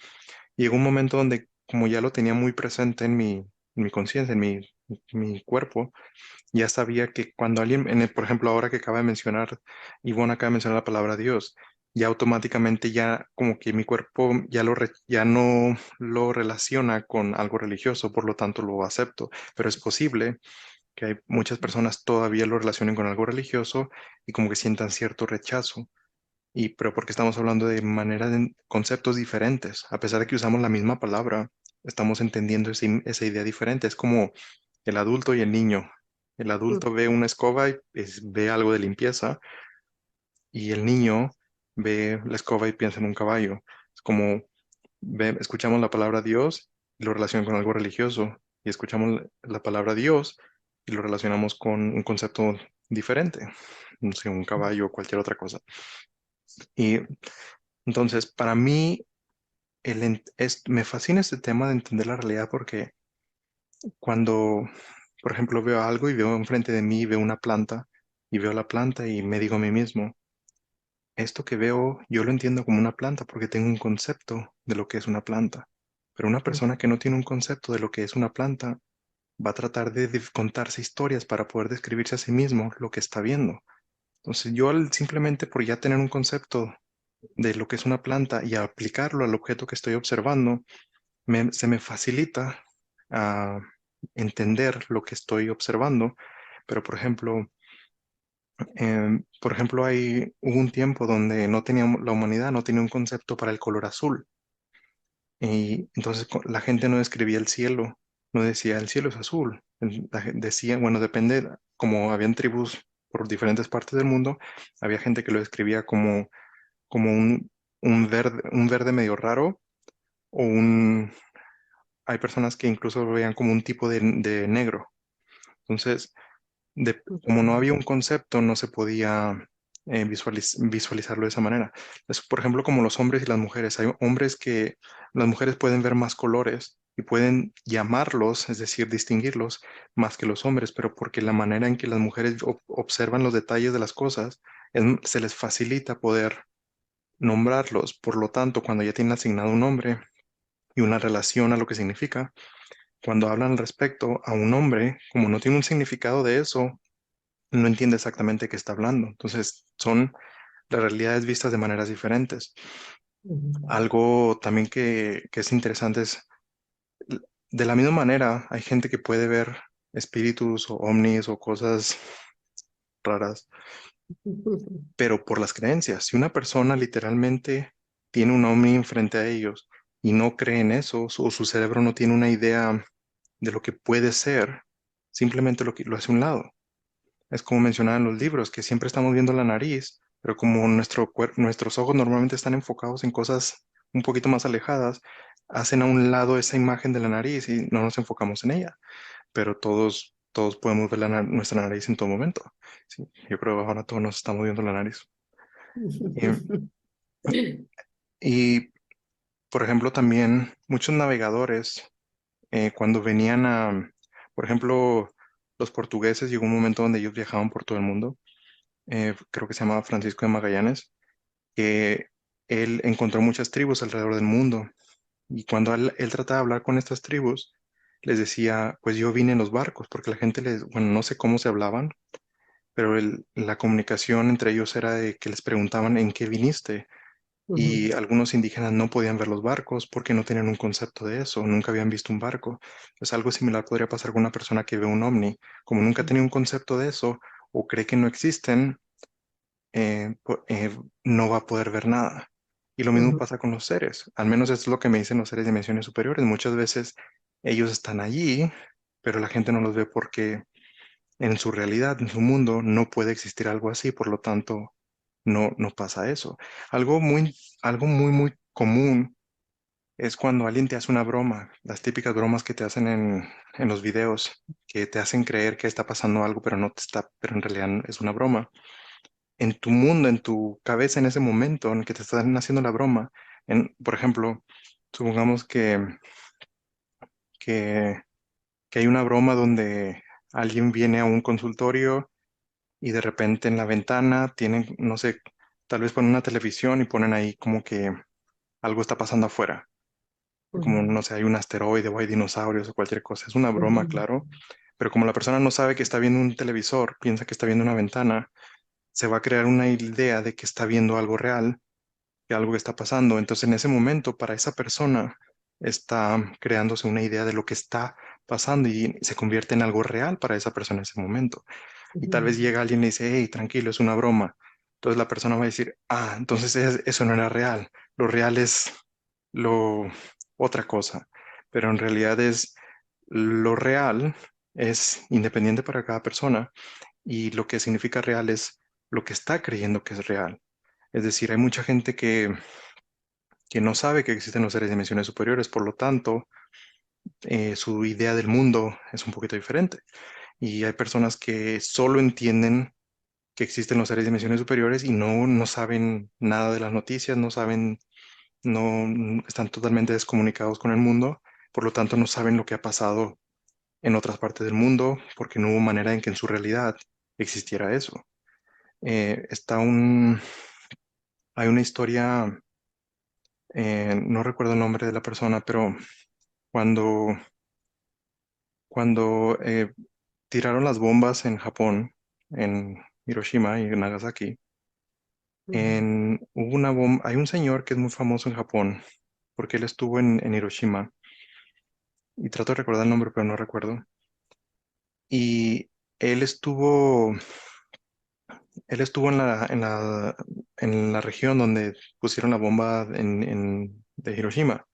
Llegó un momento donde, como ya lo tenía muy presente en mi conciencia, en mi cuerpo, ya sabía que cuando alguien, por ejemplo, ahora que acaba de mencionar, Ivonne acaba de mencionar la palabra Dios, ya automáticamente ya como que mi cuerpo ya no lo relaciona con algo religioso, por lo tanto lo acepto, pero es posible que hay muchas personas todavía lo relacionen con algo religioso y como que sientan cierto rechazo. Pero porque estamos hablando de maneras, de conceptos diferentes, a pesar de que usamos la misma palabra, estamos entendiendo esa idea diferente. Es como el adulto y el niño. El ujú, adulto ve una escoba y ve algo de limpieza, y el niño ve la escoba y piensa en un caballo. Es como escuchamos la palabra Dios y lo relacionamos con algo religioso, y escuchamos la palabra Dios y lo relacionamos con un concepto diferente, no sé, un caballo o cualquier otra cosa. Y entonces, para mí, me fascina este tema de entender la realidad porque cuando, por ejemplo, veo algo y veo enfrente de mí, veo una planta y veo la planta y me digo a mí mismo, esto que veo yo lo entiendo como una planta porque tengo un concepto de lo que es una planta. Pero una persona que no tiene un concepto de lo que es una planta va a tratar de contarse historias para poder describirse a sí mismo lo que está viendo. Entonces, yo simplemente por ya tener un concepto de lo que es una planta y aplicarlo al objeto que estoy observando, se me facilita entender lo que estoy observando. Pero, por ejemplo, Por ejemplo, hubo un tiempo donde no teníamos, la humanidad no tenía un concepto para el color azul. Y entonces la gente no describía el cielo, no decía el cielo es azul. Decía, bueno, depende, como habían tribus por diferentes partes del mundo, había gente que lo describía como un verde medio raro o hay personas que incluso lo veían como un tipo de negro. Entonces, como no había un concepto, no se podía visualizarlo de esa manera. Es, por ejemplo, como los hombres y las mujeres. Hay hombres que las mujeres pueden ver más colores y pueden llamarlos, es decir, distinguirlos más que los hombres, pero porque la manera en que las mujeres observan los detalles de las cosas, se les facilita poder nombrarlos. Por lo tanto, cuando ya tienen asignado un nombre y una relación a lo que significa, cuando hablan al respecto a un nombre, como no tiene un significado de eso, no entiende exactamente qué está hablando. Entonces, son las realidades vistas de maneras diferentes. Algo también que es interesante es, de la misma manera, hay gente que puede ver espíritus o ovnis o cosas raras, pero por las creencias. Si una persona literalmente tiene un ovni enfrente a ellos y no cree en eso, o su cerebro no tiene una idea de lo que puede ser, simplemente lo hace a un lado. Es como mencionaba en los libros, que siempre estamos viendo la nariz, pero como nuestros ojos normalmente están enfocados en cosas un poquito más alejadas, hacen a un lado esa imagen de la nariz y no nos enfocamos en ella. Pero todos podemos ver nuestra nariz en todo momento. Sí, yo creo que ahora todos nos estamos viendo la nariz. Y, y, por ejemplo, también muchos navegadores, cuando venían por ejemplo, los portugueses, llegó un momento donde ellos viajaban por todo el mundo. Creo que se llamaba Francisco de Magallanes, que él encontró muchas tribus alrededor del mundo y cuando él trataba de hablar con estas tribus, les decía, pues yo vine en los barcos, porque la gente bueno, no sé cómo se hablaban, pero la comunicación entre ellos era de que les preguntaban en qué viniste y algunos indígenas no podían ver los barcos porque no tenían un concepto de eso, nunca habían visto un barco. Pues algo similar podría pasar con una persona que ve un ovni, como nunca tenía un concepto de eso o cree que no existen, no va a poder ver nada. Y lo mismo pasa con los seres. Al menos esto es lo que me dicen los seres de dimensiones superiores. Muchas veces ellos están allí, pero la gente no los ve porque en su realidad, en su mundo, no puede existir algo así. Por lo tanto, no pasa eso. Algo muy, algo muy común es cuando alguien te hace una broma, las típicas bromas que te hacen en los videos, que te hacen creer que está pasando algo, pero no te está, pero en realidad es una broma en tu mundo, en tu cabeza en ese momento en el que te están haciendo la broma. Por ejemplo, supongamos que, que hay una broma donde alguien viene a un consultorio y de repente en la ventana tienen, no sé, tal vez ponen una televisión y ponen ahí como que algo está pasando afuera. Como, no sé, hay un asteroide o hay dinosaurios o cualquier cosa. Es una broma, claro, pero como la persona no sabe que está viendo un televisor, piensa que está viendo una ventana, se va a crear una idea de que está viendo algo real de algo que está pasando. Entonces, en ese momento, para esa persona está creándose una idea de lo que está pasando y se convierte en algo real para esa persona en ese momento. Y tal vez llega alguien y le dice, hey, tranquilo, es una broma. Entonces la persona va a decir, ah, entonces eso no era real. Lo real es lo otra cosa. Pero en realidad es lo real es independiente para cada persona y lo que significa real es lo que está creyendo que es real. Es decir, hay mucha gente que no sabe que existen los seres de dimensiones superiores, por lo tanto, su idea del mundo es un poquito diferente. Y hay personas que solo entienden que existen los seres de dimensiones superiores y no saben nada de las noticias, no saben, no están totalmente descomunicados con el mundo, por lo tanto no saben lo que ha pasado en otras partes del mundo, porque no hubo manera en que en su realidad existiera eso. Está hay una historia, no recuerdo el nombre de la persona, pero cuando cuando tiraron las bombas en Japón, en Hiroshima y en Nagasaki, hubo una bomba, hay un señor que es muy famoso en Japón, porque él estuvo en Hiroshima, y trato de recordar el nombre, pero no recuerdo, y él estuvo, él estuvo en la región donde pusieron la bomba de Hiroshima.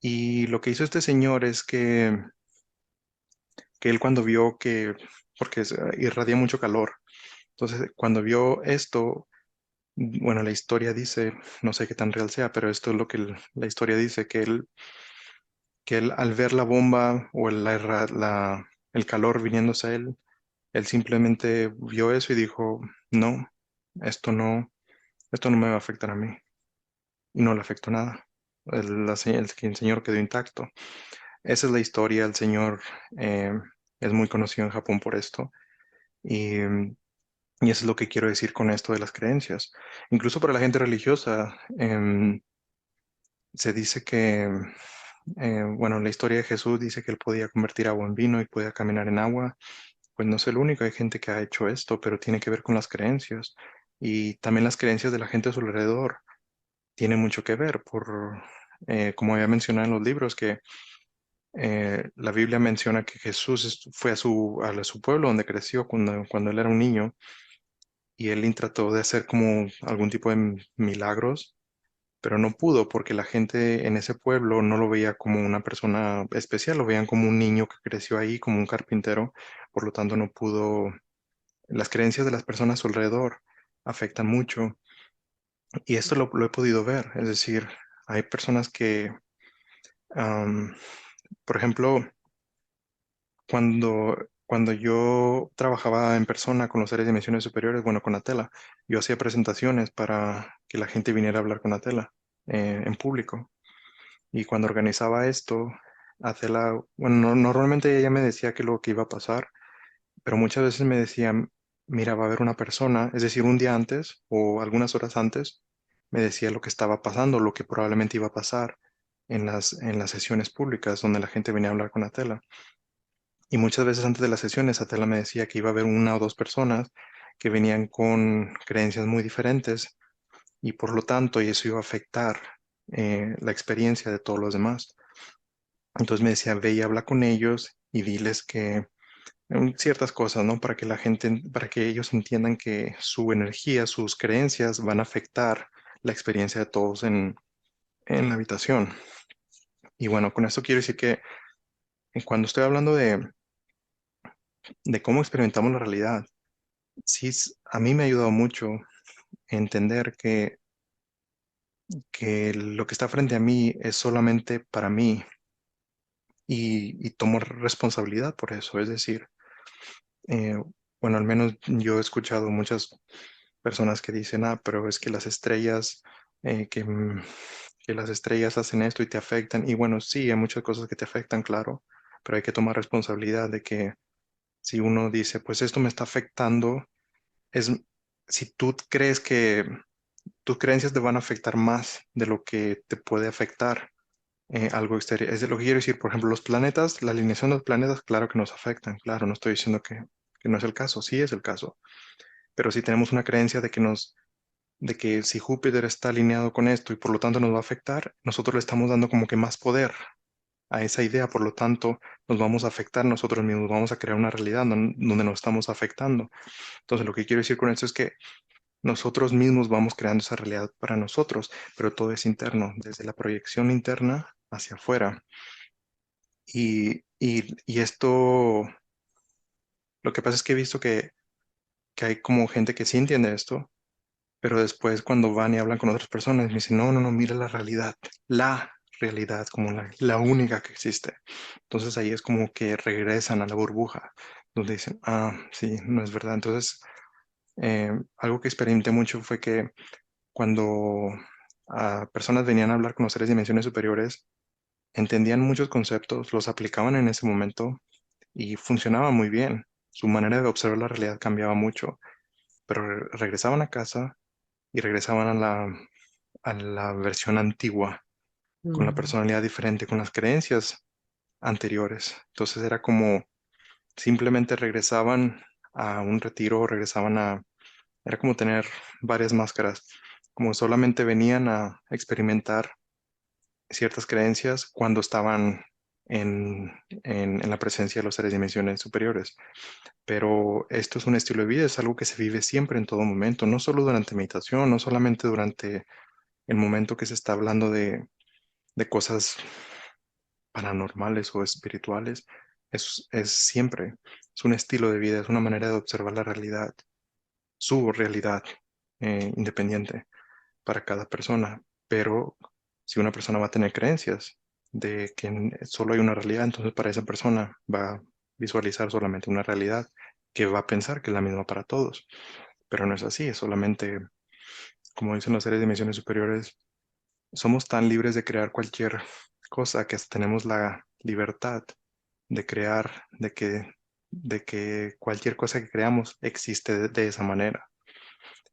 Y lo que hizo este señor es que él cuando vio porque irradia mucho calor, entonces cuando vio esto, bueno, la historia dice, no sé qué tan real sea, pero esto es lo que la historia dice, que él al ver la bomba o el calor viniéndose a él, él simplemente vio eso y dijo, no, esto no, esto no me va a afectar a mí. Y no le afectó nada. El señor quedó intacto. Esa es la historia. El señor eh, es muy conocido en Japón por esto. Y, y eso es lo que quiero decir con esto de las creencias. Incluso para la gente religiosa, se dice que, bueno, la historia de Jesús dice que él podía convertir agua en vino y podía caminar en agua. Pues no es el único, hay gente que ha hecho esto, pero tiene que ver con las creencias. Y también las creencias de la gente a su alrededor tiene mucho que ver como había mencionado en los libros, que la Biblia menciona que Jesús fue a su pueblo donde creció cuando él era un niño y él trató de hacer como algún tipo de milagros, pero no pudo porque la gente en ese pueblo no lo veía como una persona especial, lo veían como un niño que creció ahí, como un carpintero, por lo tanto no pudo. Las creencias de las personas a su alrededor afectan mucho y esto lo he podido ver, es decir, hay personas que, am, por ejemplo, cuando yo trabajaba en persona con los seres de dimensiones superiores, bueno, con Atela, yo hacía presentaciones para que la gente viniera a hablar con Atela en público. Y cuando organizaba esto, Atela, bueno, normalmente ella me decía que lo que iba a pasar, pero muchas veces me decía, mira, va a haber una persona, es decir, un día antes o algunas horas antes, me decía lo que estaba pasando, lo que probablemente iba a pasar en las sesiones públicas donde la gente venía a hablar con Atela. Y muchas veces antes de las sesiones, Atela me decía que iba a haber una o dos personas que venían con creencias muy diferentes y por lo tanto, y eso iba a afectar la experiencia de todos los demás. Entonces me decía, ve y habla con ellos y diles que ciertas cosas, ¿no? Para que la gente, para que ellos entiendan que su energía, sus creencias van a afectar la experiencia de todos en la habitación. Y bueno, con esto quiero decir que cuando estoy hablando de cómo experimentamos la realidad, sí, a mí me ha ayudado mucho entender que lo que está frente a mí es solamente para mí y tomo responsabilidad por eso. Es decir, eh, bueno, al menos yo he escuchado muchas personas que dicen, pero es que las estrellas, que las estrellas hacen esto y te afectan. Y bueno, sí, hay muchas cosas que te afectan, claro, pero hay que tomar responsabilidad de que si uno dice, pues esto me está afectando, es si tú crees que tus creencias te van a afectar más de lo que te puede afectar algo exterior. Es de lo que quiero decir, por ejemplo, los planetas, la alineación de los planetas, claro que nos afectan, claro, no estoy diciendo que no es el caso, sí es el caso, pero si tenemos una creencia de que si Júpiter está alineado con esto y por lo tanto nos va a afectar, nosotros le estamos dando como que más poder a esa idea, por lo tanto nos vamos a afectar nosotros mismos, vamos a crear una realidad donde nos estamos afectando. Entonces, lo que quiero decir con esto es que nosotros mismos vamos creando esa realidad para nosotros, pero todo es interno, desde la proyección interna hacia afuera. Y esto, lo que pasa es que he visto que hay como gente que sí entiende esto, pero después cuando van y hablan con otras personas, me dicen, no, no, no, mira la realidad como la única que existe. Entonces ahí es como que regresan a la burbuja, donde dicen, sí, no es verdad. Entonces, algo que experimenté mucho fue que cuando personas venían a hablar con los seres de dimensiones superiores, entendían muchos conceptos, los aplicaban en ese momento y funcionaba muy bien. Su manera de observar la realidad cambiaba mucho, pero regresaban a casa y regresaban a la versión antigua, con la Mm. personalidad diferente, con las creencias anteriores. Entonces era como simplemente regresaban a un retiro, era como tener varias máscaras, como solamente venían a experimentar ciertas creencias cuando estaban en la presencia de los seres de dimensiones superiores. Pero esto es un estilo de vida, es algo que se vive siempre en todo momento, no solo durante meditación, no solamente durante el momento que se está hablando de cosas paranormales o espirituales, es siempre, es un estilo de vida, es una manera de observar la realidad, su realidad independiente para cada persona. Pero si una persona va a tener creencias de que solo hay una realidad, entonces para esa persona va a visualizar solamente una realidad que va a pensar que es la misma para todos. Pero no es así, es solamente, como dicen los seres de dimensiones superiores, somos tan libres de crear cualquier cosa que hasta tenemos la libertad de crear, de que cualquier cosa que creamos existe de esa manera.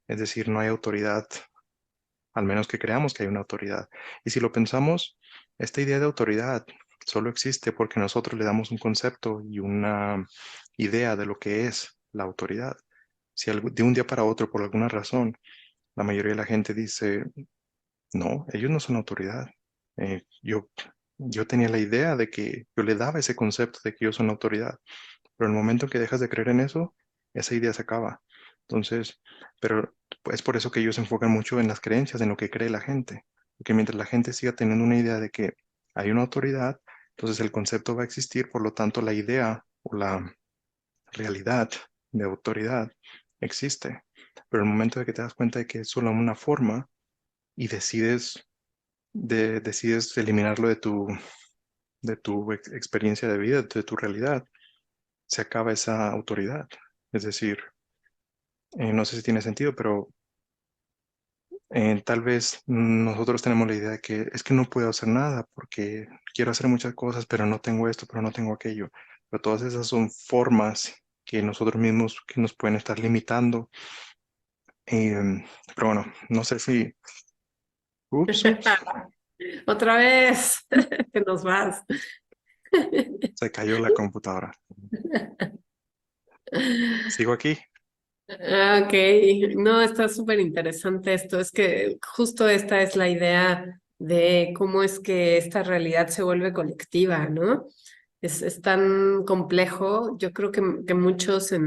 Es decir, no hay autoridad, al menos que creamos que hay una autoridad. Y si lo pensamos, esta idea de autoridad solo existe porque nosotros le damos un concepto y una idea de lo que es la autoridad. Si de un día para otro, por alguna razón, la mayoría de la gente dice, no, ellos no son autoridad. Yo tenía la idea de que yo le daba ese concepto de que ellos son autoridad, pero en el momento en que dejas de creer en eso, esa idea se acaba. Entonces, pero es por eso que ellos se enfocan mucho en las creencias, en lo que cree la gente, porque mientras la gente siga teniendo una idea de que hay una autoridad, entonces el concepto va a existir, por lo tanto la idea o la realidad de autoridad existe. Pero el momento de que te das cuenta de que es solo una forma y decides eliminarlo de tu experiencia de vida, de tu realidad, se acaba esa autoridad. Es decir, no sé si tiene sentido, pero tal vez nosotros tenemos la idea de que es que no puedo hacer nada porque quiero hacer muchas cosas, pero no tengo esto, pero no tengo aquello. Pero todas esas son formas que nosotros mismos que nos pueden estar limitando. Pero bueno, no sé si... Ups, Otra vez, que nos vas. se cayó la computadora. Sigo aquí. Ok, no, está súper interesante esto. Es que justo esta es la idea de cómo es que esta realidad se vuelve colectiva, ¿no? Es tan complejo. Yo creo que muchos, eh,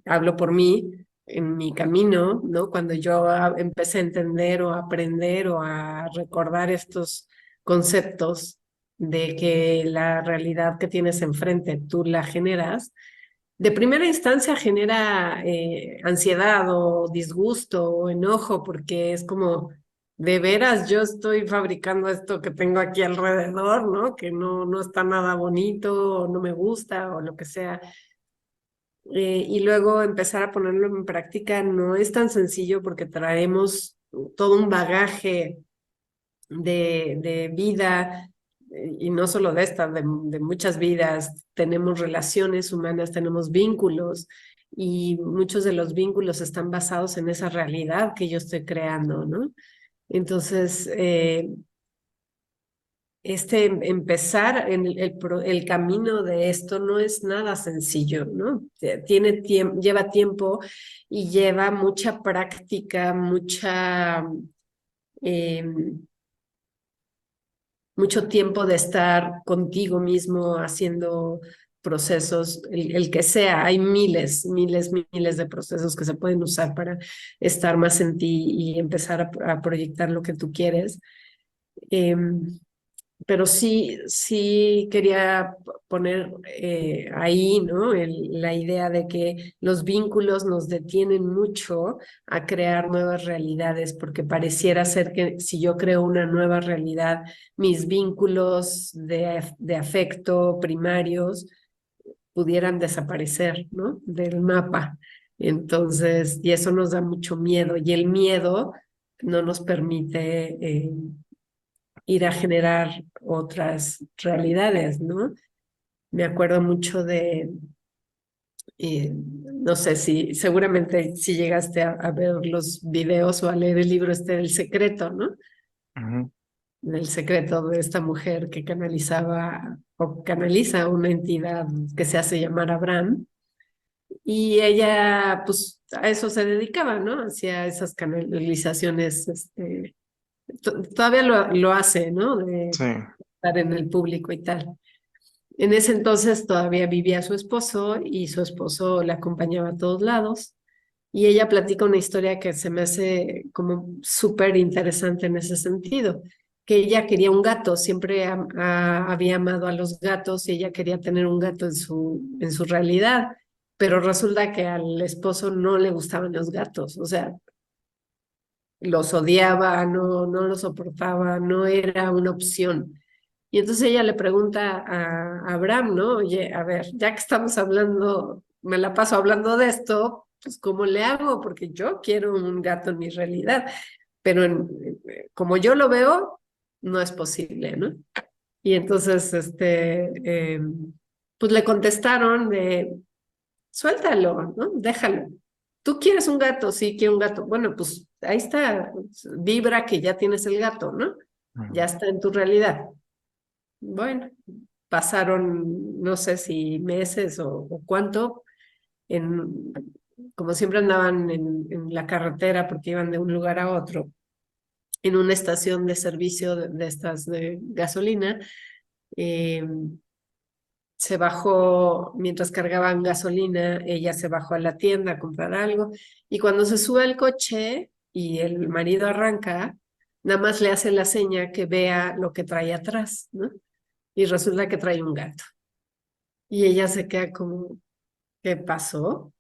hablo por mí, en mi camino, ¿no? Cuando yo empecé a entender o a aprender o a recordar estos conceptos de que la realidad que tienes enfrente tú la generas de primera instancia genera ansiedad o disgusto o enojo porque es como, de veras, yo estoy fabricando esto que tengo aquí alrededor, ¿no? Que no está nada bonito o no me gusta o lo que sea. Y luego empezar a ponerlo en práctica no es tan sencillo porque traemos todo un bagaje de vida, y no solo de esta, de muchas vidas, tenemos relaciones humanas, tenemos vínculos y muchos de los vínculos están basados en esa realidad que yo estoy creando, ¿no? Entonces, empezar en el camino de esto no es nada sencillo, ¿no? Lleva tiempo y lleva mucha práctica, em, mucho tiempo de estar contigo mismo haciendo procesos, el que sea, hay miles de procesos que se pueden usar para estar más en ti y empezar a proyectar lo que tú quieres. Em, pero sí quería poner ahí, ¿no? La idea de que los vínculos nos detienen mucho a crear nuevas realidades, porque pareciera ser que si yo creo una nueva realidad, mis vínculos de afecto primarios pudieran desaparecer, ¿no? Del mapa. Entonces, y eso nos da mucho miedo, y el miedo no nos permite ir a generar otras realidades, ¿no? Me acuerdo mucho no sé si, seguramente si llegaste a ver los videos o a leer el libro este del secreto, ¿no? Ujú. Del secreto de esta mujer que canalizaba o canaliza una entidad que se hace llamar Abraham. Y ella, pues, a eso se dedicaba, ¿no? Hacía esas canalizaciones, todavía lo hace, ¿no? Sí. estar en el público y tal. En ese entonces todavía vivía su esposo y su esposo la acompañaba a todos lados. Y ella platica una historia que se me hace como súper interesante en ese sentido, que ella quería un gato, siempre había amado a los gatos y ella quería tener un gato en su realidad, pero resulta que al esposo no le gustaban los gatos, o sea, los odiaba, no los soportaba, no era una opción. Y entonces ella le pregunta a Abraham, ¿no? Oye, a ver, ya que estamos hablando, me la paso hablando de esto, pues ¿cómo le hago? Porque yo quiero un gato en mi realidad, pero como yo lo veo, no es posible, ¿no? Y entonces, pues le contestaron de, suéltalo, ¿no? Déjalo. ¿Tú quieres un gato? Sí, quiero un gato. Bueno, pues ahí está, vibra que ya tienes el gato, ¿no? Ya Ujú, está en tu realidad. Bueno, pasaron, no sé si meses o cuánto, en, como siempre andaban en la carretera porque iban de un lugar a otro, en una estación de servicio de estas de gasolina, eh, se bajó, mientras cargaban gasolina, ella se bajó a la tienda a comprar algo y cuando se sube al coche y el marido arranca, nada más le hace la seña que vea lo que trae atrás, ¿no? Y resulta que trae un gato. Y ella se queda como, ¿qué pasó?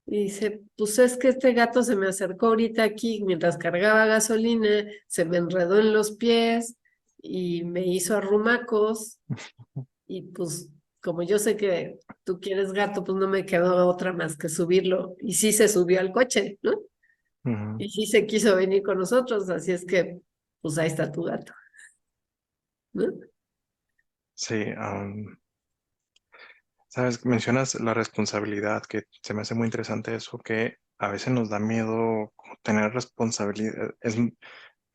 Y dice, pues es que este gato se me acercó ahorita aquí mientras cargaba gasolina, se me enredó en los pies y me hizo arrumacos y pues como yo sé que tú quieres gato, pues no me quedó otra más que subirlo. Y sí se subió al coche, ¿no? ujú. Y sí se quiso venir con nosotros, así es que pues ahí está tu gato, ¿no? Sí, sabes, mencionas la responsabilidad, que se me hace muy interesante eso, que a veces nos da miedo tener responsabilidad.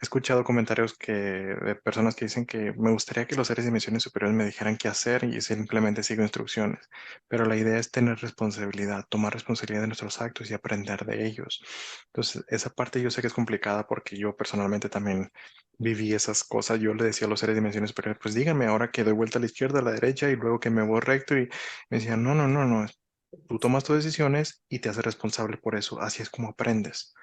He escuchado comentarios de personas que dicen que me gustaría que los seres de dimensiones superiores me dijeran qué hacer y simplemente sigo instrucciones, pero la idea es tener responsabilidad, tomar responsabilidad de nuestros actos y aprender de ellos. Entonces, esa parte yo sé que es complicada porque yo personalmente también viví esas cosas. Yo le decía a los seres de dimensiones superiores, pues díganme ahora que doy vuelta a la izquierda, a la derecha y luego que me voy recto y me decían, no, no, no, no, tú tomas tus decisiones y te haces responsable por eso, así es como aprendes.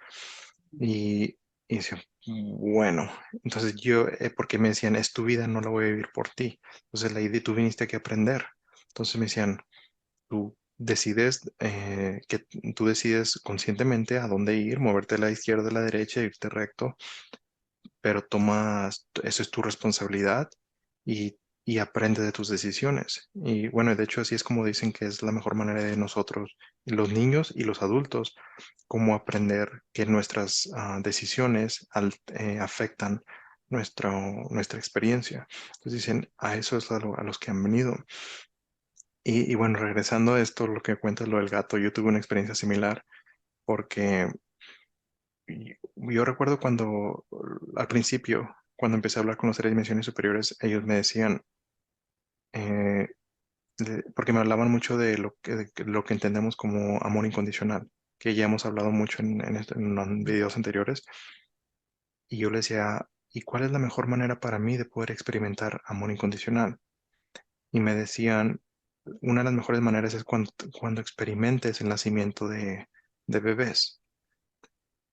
Y, y decía, bueno, entonces yo, porque me decían, es tu vida, no la voy a vivir por ti. Entonces la idea, tú viniste aquí a aprender. Entonces me decían, tú decides, que tú decides conscientemente a dónde ir, moverte a la izquierda, a la derecha, irte recto, pero tomas, eso es tu responsabilidad y aprende de tus decisiones. Y bueno, de hecho así es como dicen que es la mejor manera de nosotros, los niños y los adultos, cómo aprender que nuestras decisiones afectan nuestra experiencia. Entonces dicen, a eso es a los que han venido. Y bueno, regresando a esto, lo que cuentas, lo del gato, yo tuve una experiencia similar porque yo recuerdo cuando, al principio, cuando empecé a hablar con los seres de dimensiones superiores, ellos me decían, eh, porque me hablaban mucho de lo que entendemos como amor incondicional, que ya hemos hablado mucho en los videos anteriores, y yo les decía, ¿y cuál es la mejor manera para mí de poder experimentar amor incondicional? Y me decían, una de las mejores maneras es cuando experimentes el nacimiento de bebés.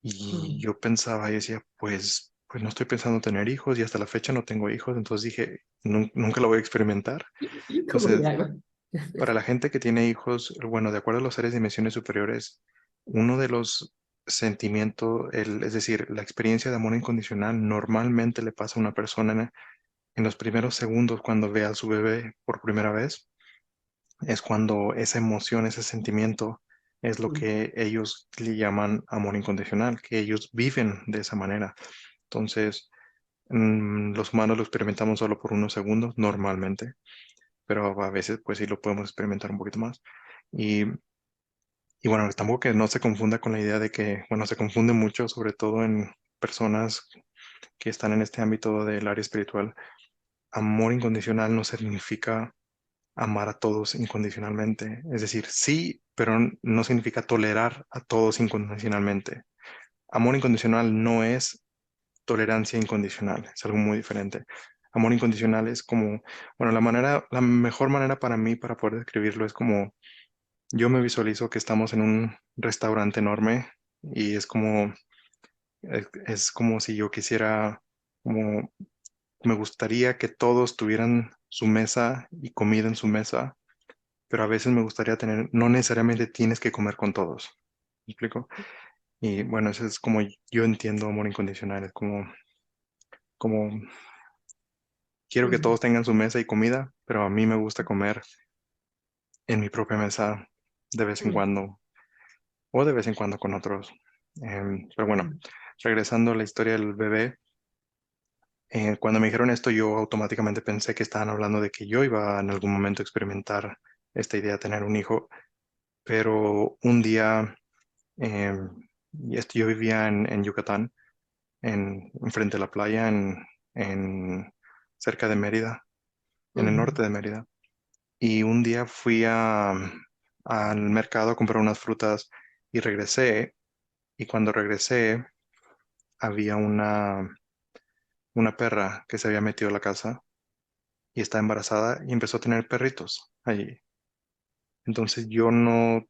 Y Mm. yo pensaba y decía, pues no estoy pensando tener hijos y hasta la fecha no tengo hijos, entonces dije, Nunca lo voy a experimentar". ¿Y cómo le Entonces, hago? para la gente que tiene hijos, bueno, de acuerdo a los seres de dimensiones superiores, uno de los sentimientos, es decir, la experiencia de amor incondicional normalmente le pasa a una persona en los primeros segundos cuando ve a su bebé por primera vez, es cuando esa emoción, ese sentimiento es lo Mm. que ellos le llaman amor incondicional, que ellos viven de esa manera. Entonces, los humanos lo experimentamos solo por unos segundos normalmente, pero a veces pues sí lo podemos experimentar un poquito más. Y, y bueno, tampoco que no se confunda con la idea de que, bueno, se confunde mucho, sobre todo en personas que están en este ámbito del área espiritual. Amor incondicional no significa amar a todos incondicionalmente. Es decir, sí, pero no significa tolerar a todos incondicionalmente. Amor incondicional no es tolerancia incondicional, es algo muy diferente. amor incondicional es como, bueno, la mejor manera para mí para poder describirlo es como, yo me visualizo que estamos en un restaurante enorme y es como si yo quisiera, como me gustaría que todos tuvieran su mesa y comida en su mesa, pero a veces me gustaría tener, no necesariamente tienes que comer con todos. ¿Me explico? Y bueno, eso es como yo entiendo amor incondicional, es como quiero que Ujú, todos tengan su mesa y comida, pero a mí me gusta comer en mi propia mesa de vez en ujú, cuando o de vez en cuando con otros. Pero bueno, ujú, regresando a la historia del bebé, cuando me dijeron esto, yo automáticamente pensé que estaban hablando de que yo iba en algún momento a experimentar esta idea de tener un hijo, pero un día, yo vivía en Yucatán, enfrente de la playa, en, cerca de Mérida, en el ujú, norte de Mérida. Y un día fui al mercado a comprar unas frutas y regresé. Y cuando regresé, había una perra que se había metido a la casa y está embarazada y empezó a tener perritos allí. Entonces yo no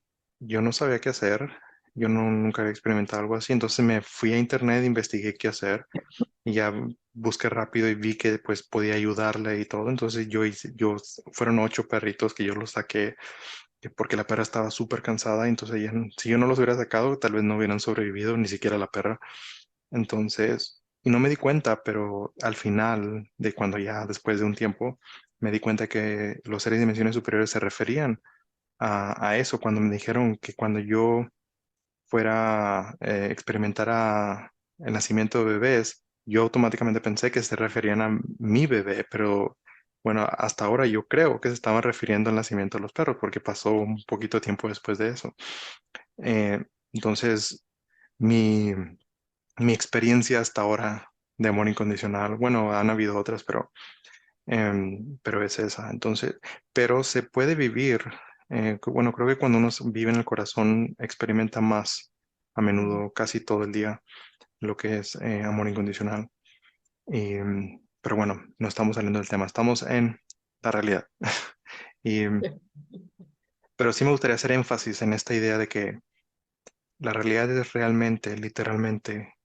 sabía qué hacer. Yo nunca había experimentado algo así. Entonces me fui a internet, investigué qué hacer y ya busqué rápido y vi que pues podía ayudarle y todo. Entonces fueron 8 perritos que yo los saqué porque la perra estaba súper cansada, entonces si yo no los hubiera sacado, tal vez no hubieran sobrevivido, ni siquiera la perra. Entonces, y no me di cuenta, pero al final de cuando ya después de un tiempo, me di cuenta que los seres de dimensiones superiores se referían a eso, cuando me dijeron que cuando yo fuera experimentara el nacimiento de bebés, yo automáticamente pensé que se referían a mi bebé, pero bueno, hasta ahora yo creo que se estaban refiriendo al nacimiento de los perros, porque pasó un poquito de tiempo después de eso. Eh, entonces, mi, mi experiencia hasta ahora de amor incondicional, bueno, han habido otras, pero es esa. Entonces, pero se puede vivir. Bueno, creo que cuando uno vive en el corazón, experimenta más a ujú. menudo, casi todo el día, lo que es amor incondicional. Pero bueno, no estamos saliendo del tema, estamos en la realidad. Y, pero sí me gustaría hacer énfasis en esta idea de que la realidad es realmente, literalmente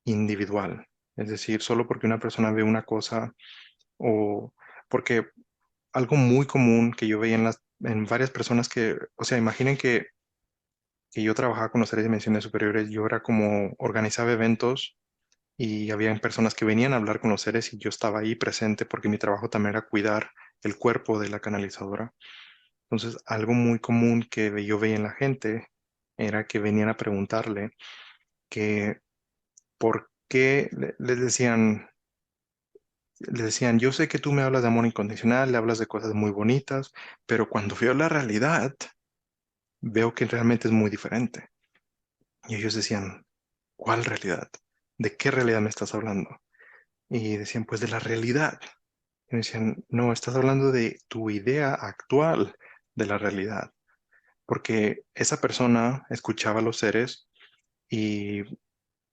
individual. Es decir, solo porque una persona ve una cosa o porque algo muy común que yo veía en varias personas que, o sea, imaginen que yo trabajaba con los seres de dimensiones superiores, yo era como organizaba eventos y había personas que venían a hablar con los seres y yo estaba ahí presente porque mi trabajo también era cuidar el cuerpo de la canalizadora. Entonces, algo muy común que yo veía en la gente era que venían a preguntarle que por qué les decían, yo sé que tú me hablas de amor incondicional, le hablas de cosas muy bonitas, pero cuando veo la realidad, veo que realmente es muy diferente. Y ellos decían, ¿cuál realidad? ¿De qué realidad me estás hablando? Y decían, pues de la realidad. Y me decían, no, estás hablando de tu idea actual de la realidad. Porque esa persona escuchaba a los seres y,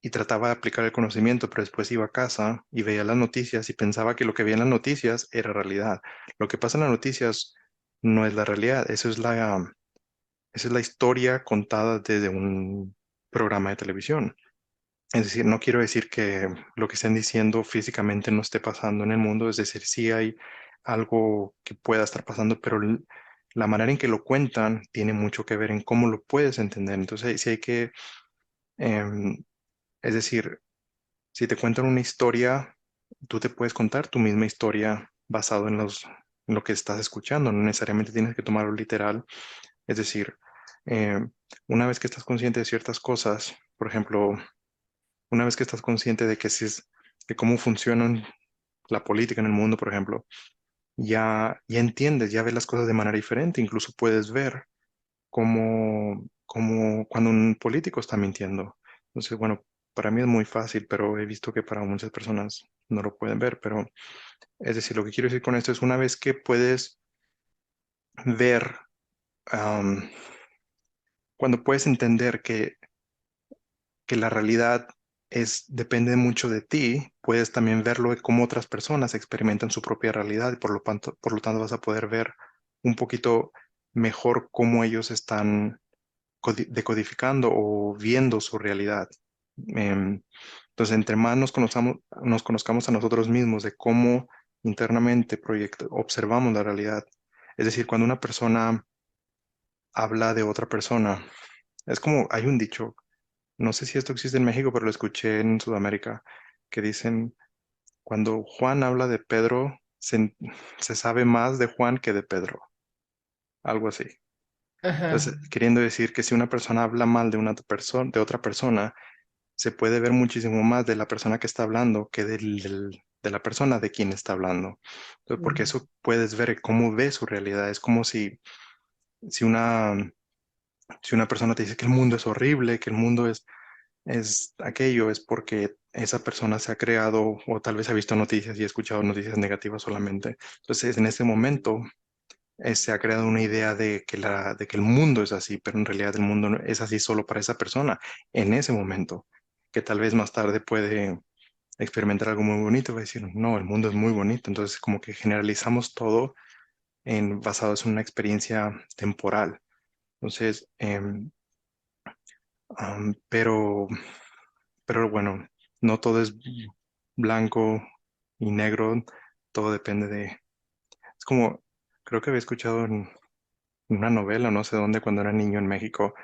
y trataba de aplicar el conocimiento, pero después iba a casa y veía las noticias y pensaba que lo que veía en las noticias era realidad. Lo que pasa en las noticias no es la realidad, esa es la historia contada desde un programa de televisión. Es decir, no quiero decir que lo que estén diciendo físicamente no esté pasando en el mundo, es decir, sí hay algo que pueda estar pasando, pero la manera en que lo cuentan tiene mucho que ver en cómo lo puedes entender. Entonces, sí hay que, em, es decir, si te cuentan una historia, tú te puedes contar tu misma historia basado en lo que estás escuchando, no necesariamente tienes que tomarlo literal. Es decir, una vez que estás consciente de ciertas cosas, por ejemplo, una vez que estás consciente de que de cómo funcionan la política en el mundo, por ejemplo, ya entiendes, ya ves las cosas de manera diferente, incluso puedes ver cómo cuando un político está mintiendo. Entonces, bueno, para mí es muy fácil, pero he visto que para muchas personas no lo pueden ver, pero es decir, lo que quiero decir con esto es una vez que puedes ver, cuando puedes entender que la realidad depende mucho de ti. Puedes también verlo de cómo otras personas experimentan su propia realidad y por lo tanto vas a poder ver un poquito mejor cómo ellos están decodificando o viendo su realidad. Entonces, entre más nos conozcamos a nosotros mismos de cómo internamente observamos la realidad. Es decir, cuando una persona habla de otra persona, es como, hay un dicho, no sé si esto existe en México, pero lo escuché en Sudamérica, que dicen, cuando Juan habla de Pedro, se sabe más de Juan que de Pedro, algo así. Ajá. Entonces, queriendo decir que si una persona habla mal de una persona, de otra persona, se puede ver muchísimo más de la persona que está hablando que de la persona de quien está hablando. Entonces, porque Mm. eso puedes ver cómo ve su realidad. Es como si si una persona te dice que el mundo es horrible, que el mundo es aquello, es porque esa persona se ha creado o tal vez ha visto noticias y ha escuchado noticias negativas solamente. Entonces, en ese momento se ha creado una idea de que el mundo es así, pero en realidad el mundo no es así solo para esa persona en ese momento, que tal vez más tarde puede experimentar algo muy bonito y va a decir, no, el mundo es muy bonito. Entonces, como que generalizamos todo basados en una experiencia temporal. Entonces, pero bueno, no todo es blanco y negro, todo depende es como, creo que había escuchado en una novela, no sé dónde, cuando era niño en México.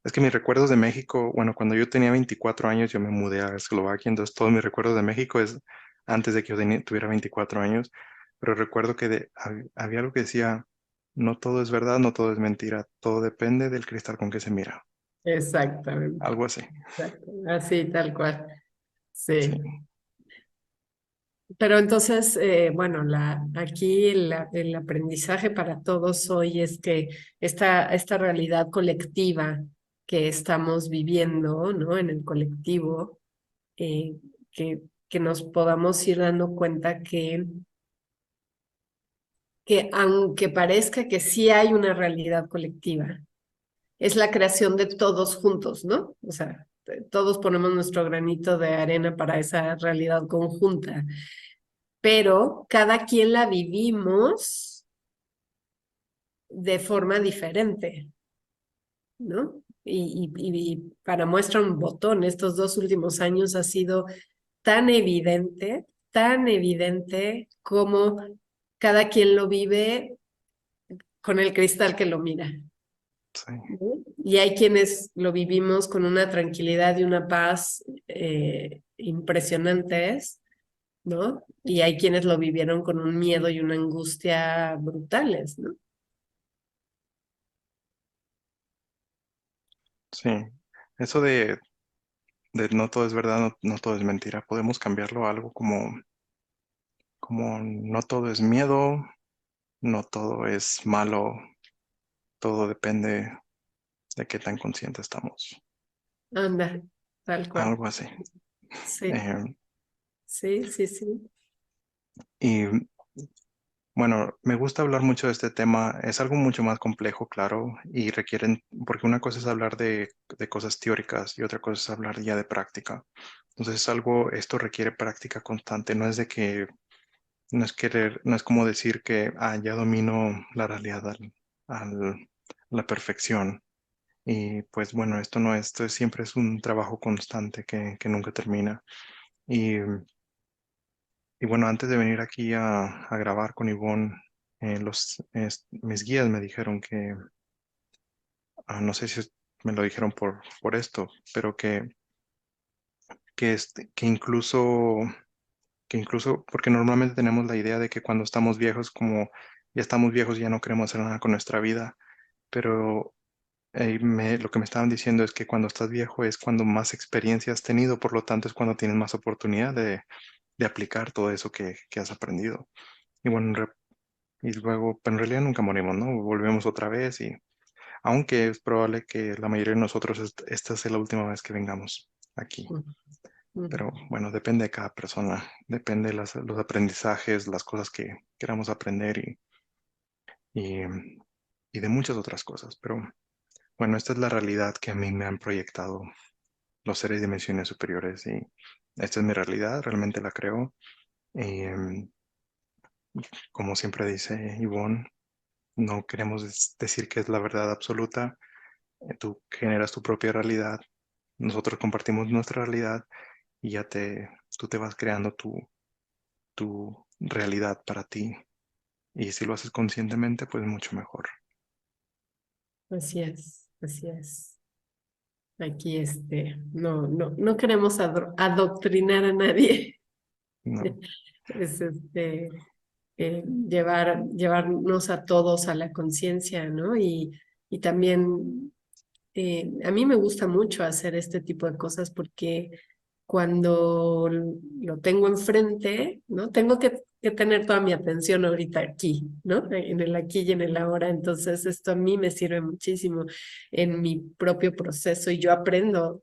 Es que mis recuerdos de México, bueno, cuando yo tenía 24 años, yo me mudé a Eslovaquia, entonces todos mis recuerdos de México es antes de que yo tuviera 24 años, pero recuerdo que había algo que decía, no todo es verdad, no todo es mentira, todo depende del cristal con que se mira, Exactamente. algo así. Exacto. Así, tal cual. Sí, Sí. Pero entonces, bueno, aquí el aprendizaje para todos hoy es que esta realidad colectiva que estamos viviendo, ¿no? En el colectivo, eh, que nos podamos ir dando cuenta que aunque parezca que sí hay una realidad colectiva, es la creación de todos juntos, ¿no? O sea, todos ponemos nuestro granito de arena para esa realidad conjunta, pero cada quien la vivimos de forma diferente, ¿no? Y para muestra un botón, estos 2 últimos años ha sido tan evidente como cada quien lo vive con el cristal que lo mira. sí, ¿No? Y hay quienes lo vivimos con una tranquilidad y una paz impresionantes, ¿no? Y hay quienes lo vivieron con un miedo y una angustia brutales, ¿no? sí. Eso de no todo es verdad, no, no todo es mentira, podemos cambiarlo a algo como no todo es miedo, no todo es malo, todo depende de qué tan consciente estamos. Anda, tal cual. Algo así. Sí, Eh, sí, sí, sí. y bueno, me gusta hablar mucho de este tema. Es algo mucho más complejo, claro, y porque una cosa es hablar de cosas teóricas y otra cosa es hablar ya de práctica. Entonces, esto requiere práctica constante. No es de que, no es querer, no es como decir que, ya domino la realidad a la perfección. Y pues bueno, esto no es, esto siempre es un trabajo constante que nunca termina. Y, y bueno, antes de venir aquí a grabar con Ivonne, mis guías me dijeron que, no sé si me lo dijeron por esto, pero que incluso, porque normalmente tenemos la idea de que cuando estamos viejos, como ya estamos viejos, ya no queremos hacer nada con nuestra vida, pero lo que me estaban diciendo es que cuando estás viejo es cuando más experiencia has tenido, por lo tanto es cuando tienes más oportunidad de aplicar todo eso que has aprendido. Y bueno, y luego, pero en realidad nunca morimos, ¿no? Volvemos otra vez y aunque es probable que la mayoría de nosotros esta sea la última vez que vengamos aquí. Mm, mm. Pero bueno, depende de cada persona, depende de los aprendizajes, las cosas que queramos aprender y, y de muchas otras cosas. Pero bueno, esta es la realidad que a mí me han proyectado los seres de dimensiones superiores y esta es mi realidad, realmente la creo. Y, como siempre dice Yvonne, no queremos decir que es la verdad absoluta. Tú generas tu propia realidad, nosotros compartimos nuestra realidad y tú te vas creando tu realidad para ti. Y si lo haces conscientemente, pues mucho mejor. Así es, así es. Aquí no queremos adoctrinar a nadie. No, Es llevarnos a todos a la conciencia, ¿no? Y también a mí me gusta mucho hacer este tipo de cosas porque cuando lo tengo enfrente, ¿no? Tengo que tener toda mi atención ahorita aquí, ¿no? En el aquí y en el ahora. Entonces, esto a mí me sirve muchísimo en mi propio proceso y yo aprendo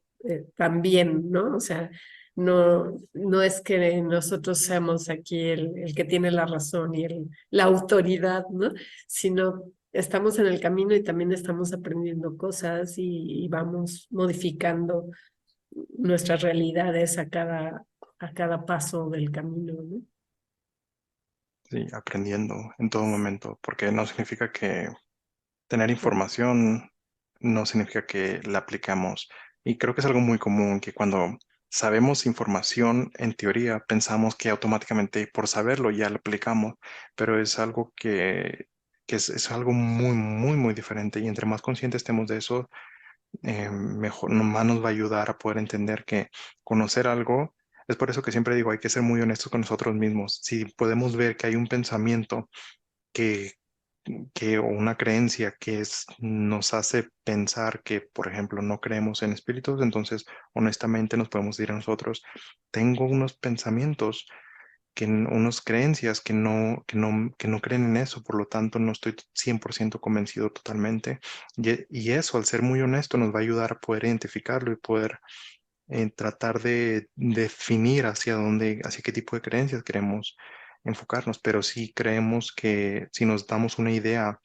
también, ¿no? O sea, no es que nosotros seamos aquí el que tiene la razón y la autoridad, ¿no? Sino estamos en el camino y también estamos aprendiendo cosas y vamos modificando nuestras realidades a cada paso del camino, ¿no? sí, aprendiendo en todo momento, porque no significa que tener información no significa que la aplicamos. Y creo que es algo muy común que cuando sabemos información, en teoría, pensamos que automáticamente por saberlo ya lo aplicamos, pero es algo que es algo muy, muy, muy diferente. Y entre más conscientes estemos de eso, mejor, más nos va a ayudar a poder entender que conocer algo, es por eso que siempre digo, hay que ser muy honestos con nosotros mismos. Si podemos ver que hay un pensamiento que, o una creencia nos hace pensar que, por ejemplo, no creemos en espíritus, entonces honestamente nos podemos decir a nosotros, tengo unos pensamientos unas creencias que no creen en eso, por lo tanto no estoy 100% convencido totalmente. Y eso, al ser muy honesto, nos va a ayudar a poder identificarlo y poder tratar de definir hacia qué tipo de creencias queremos enfocarnos. Pero si creemos que si nos damos una idea,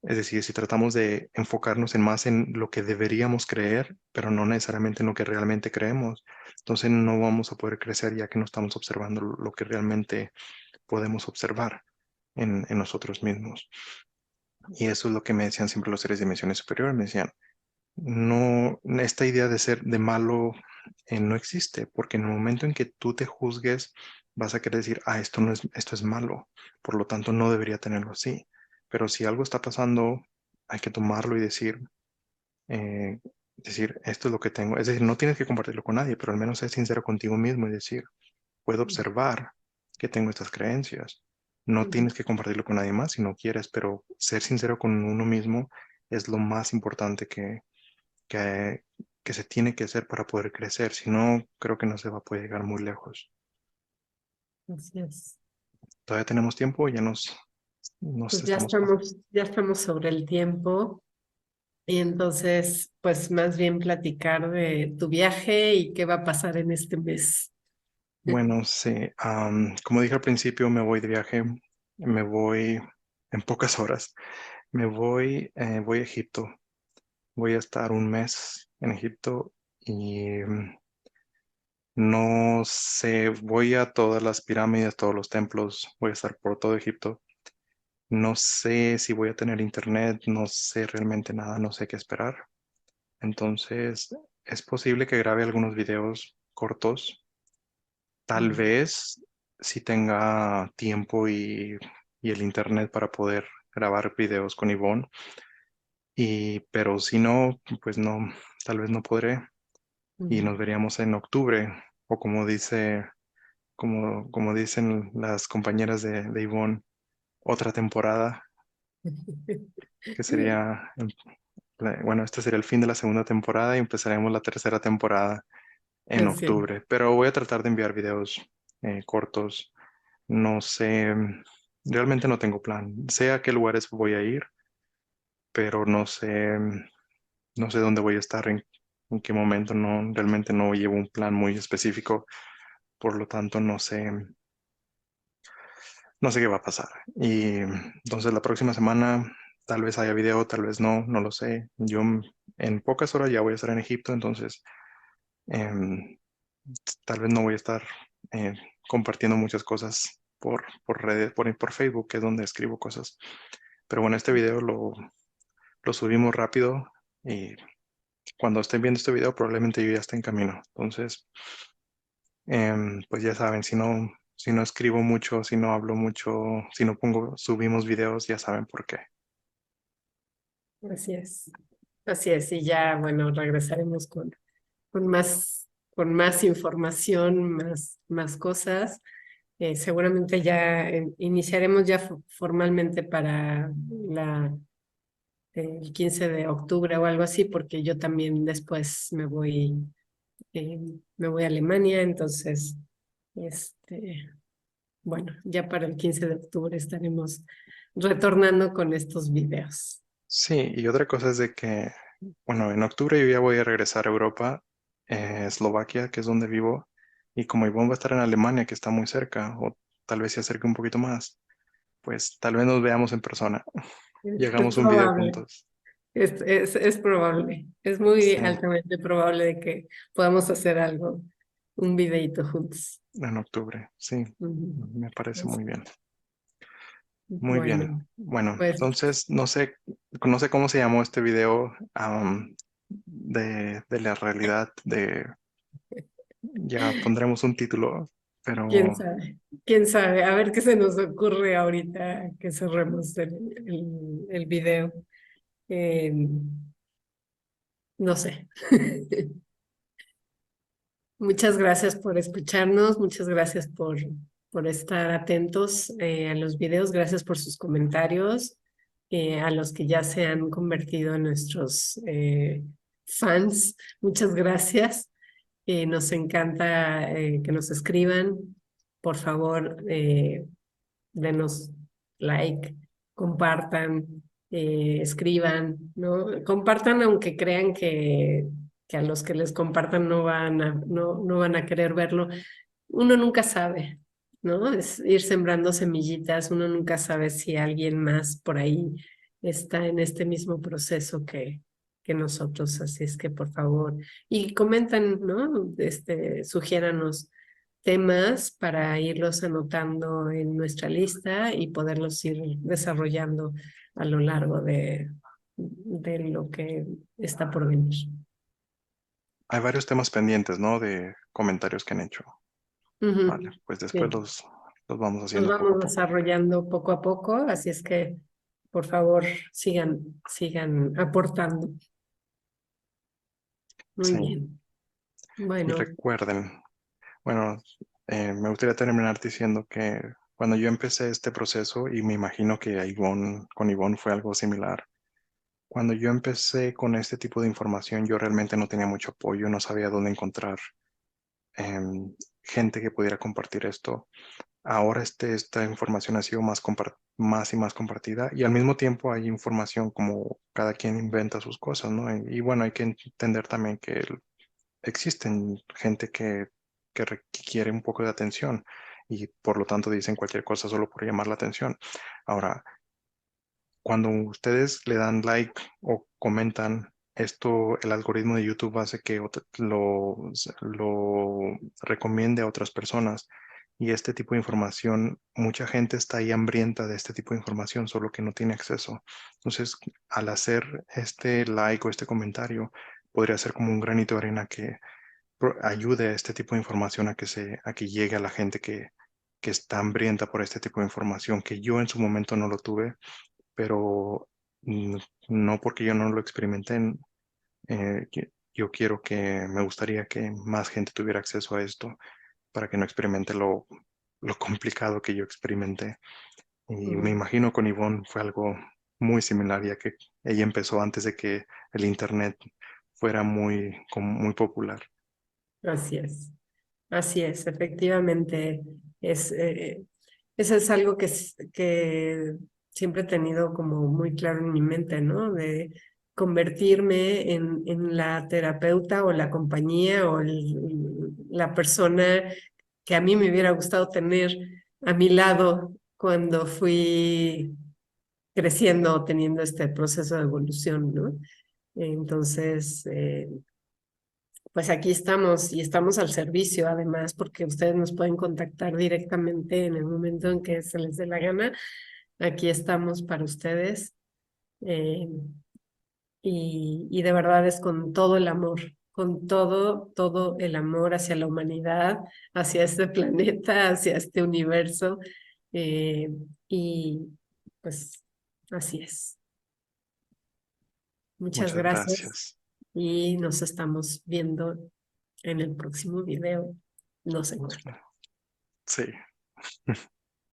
es decir, si tratamos de enfocarnos más en lo que deberíamos creer, pero no necesariamente en lo que realmente creemos, entonces no vamos a poder crecer ya que no estamos observando lo que realmente podemos observar en nosotros mismos. Y eso es lo que me decían siempre los seres de dimensiones superiores. Me decían, no, esta idea de ser de malo no existe, porque en el momento en que tú te juzgues, vas a querer decir, esto no es, esto es malo, por lo tanto no debería tenerlo así. Pero si algo está pasando, hay que tomarlo y eh, esto es lo que tengo. Es decir, no tienes que compartirlo con nadie, pero al menos ser sincero contigo mismo y decir, puedo observar que tengo estas creencias. No tienes que compartirlo con nadie más si no quieres, pero ser sincero con uno mismo es lo más importante que, que se tiene que hacer para poder crecer. Si no, creo que no se va a poder llegar muy lejos. Así es. Todavía tenemos tiempo, nos Pues estamos... ya estamos sobre el tiempo y entonces, pues más bien platicar de tu viaje y qué va a pasar en este mes. Bueno, sí, como dije al principio, me voy de viaje, me voy en pocas horas. Voy a Egipto. Voy a estar un mes en Egipto y no sé, voy a todas las pirámides, todos los templos, voy a estar por todo Egipto. No sé si voy a tener internet, no sé realmente nada, no sé qué esperar. Entonces, es posible que grabe algunos videos cortos. Tal Mm. vez si tenga tiempo y el internet para poder grabar videos con Ivonne. Pero si no, pues no, tal vez no podré. Y nos Mm. veríamos en octubre, o como dicen las compañeras de Ivonne, otra temporada, que sería, bueno, este sería el fin de la segunda temporada y empezaremos la tercera temporada en Así es. octubre. Pero voy a tratar de enviar videos cortos. No sé, realmente no tengo plan. Sé a qué lugares voy a ir, pero no sé dónde voy a estar, en qué momento. No, realmente no llevo un plan muy específico, por lo tanto no sé qué va a pasar. Y entonces la próxima semana tal vez haya video, tal vez no, no lo sé. En pocas horas ya voy a estar en Egipto, entonces Em, Tal vez no voy a estar eh, compartiendo muchas cosas por redes, por Facebook, que es donde escribo cosas. Pero bueno, este video lo subimos rápido y cuando estén viendo este video probablemente yo ya esté en camino. Entonces, pues ya saben, si no escribo mucho, si no hablo mucho, si no subimos videos, ya saben por qué. Así es. Así es. Y ya, bueno, regresaremos con más información, más cosas. Seguramente ya iniciaremos ya formalmente para el 15 de octubre o algo así, porque yo también después eh, me voy a Alemania, entonces, este, bueno, ya para el 15 de octubre estaremos retornando con estos videos. Sí, y otra cosa es de que, bueno, en octubre yo ya voy a regresar a Europa, Eslovaquia, que es donde vivo, y como Ivonne va a estar en Alemania, que está muy cerca, o tal vez se acerque un poquito más, pues tal vez nos veamos en persona y Es hagamos un video probable, juntos. es probable, es muy Sí, altamente probable de que podamos hacer algo, un videito juntos. en octubre, sí, Ujú. me parece Pues, muy bien. Muy bien. bueno, Bueno, pues entonces no sé cómo se llamó este video de la realidad ya pondremos un título, quién pero sabe, quién sabe, a ver qué se nos ocurre ahorita que cerremos el video. Eh, no sé. Muchas gracias por escucharnos, muchas gracias por estar atentos a los videos, gracias por sus comentarios, a los que ya se han convertido en nuestros fans, muchas gracias. Nos encanta que nos escriban. Por favor, denos like, compartan, escriban, ¿no? Compartan aunque crean que a los que les compartan no van a querer verlo. Uno nunca sabe, ¿no? Es ir sembrando semillitas, uno nunca sabe si alguien más por ahí está en este mismo proceso que nosotros, así es que por favor, y comentan, ¿no? Sugiéranos temas para irlos anotando en nuestra lista y poderlos ir desarrollando a lo largo de lo que está por venir. hay varios temas pendientes, ¿no? De comentarios que han hecho. Vale, Ujú. pues después Sí. los vamos Nos haciendo poco vamos a poco. desarrollando poco a poco, así es que por favor sigan aportando. Muy Sí, bien. y Bueno, recuerden, bueno, me gustaría terminar diciendo que cuando yo empecé este proceso, y me imagino que con Ivonne fue algo similar, cuando yo empecé con este tipo de información, yo realmente no tenía mucho apoyo, no sabía dónde encontrar gente que pudiera compartir esto. Ahora esta información ha sido más y más compartida y al mismo tiempo hay información como cada quien inventa sus cosas, ¿no? Y bueno, hay que entender también que existen gente que quiere un poco de atención y por lo tanto dicen cualquier cosa solo por llamar la atención. Ahora, cuando ustedes le dan like o comentan esto, el algoritmo de YouTube hace que lo recomiende a otras personas. Y este tipo de información, mucha gente está ahí hambrienta de este tipo de información, solo que no tiene acceso. Entonces, al hacer este like o este comentario, podría ser como un granito de arena que ayude a este tipo de información a que llegue a la gente que está hambrienta por este tipo de información, que yo en su momento no lo tuve, pero mm, no porque yo no lo experimenté. Yo quiero me gustaría que más gente tuviera acceso a esto para que no experimente lo complicado que yo experimenté. Y me mm, imagino con Ivonne fue algo muy similar, ya que ella empezó antes de que el internet fuera como muy popular. así es. Así es, efectivamente. Es, eso es algo que siempre he tenido como muy claro en mi mente, ¿no? De convertirme en la terapeuta o la compañía o la persona que a mí me hubiera gustado tener a mi lado cuando fui creciendo, teniendo este proceso de evolución, ¿no? Entonces, pues aquí estamos y estamos al servicio además, porque ustedes nos pueden contactar directamente en el momento en que se les dé la gana. Aquí estamos para ustedes. eh, y de verdad es con todo el amor, con todo el amor hacia la humanidad, hacia este planeta, hacia este universo. eh, y pues así es. Muchas Muchas gracias gracias. y nos estamos viendo en el próximo video. No sé cuándo. Sí.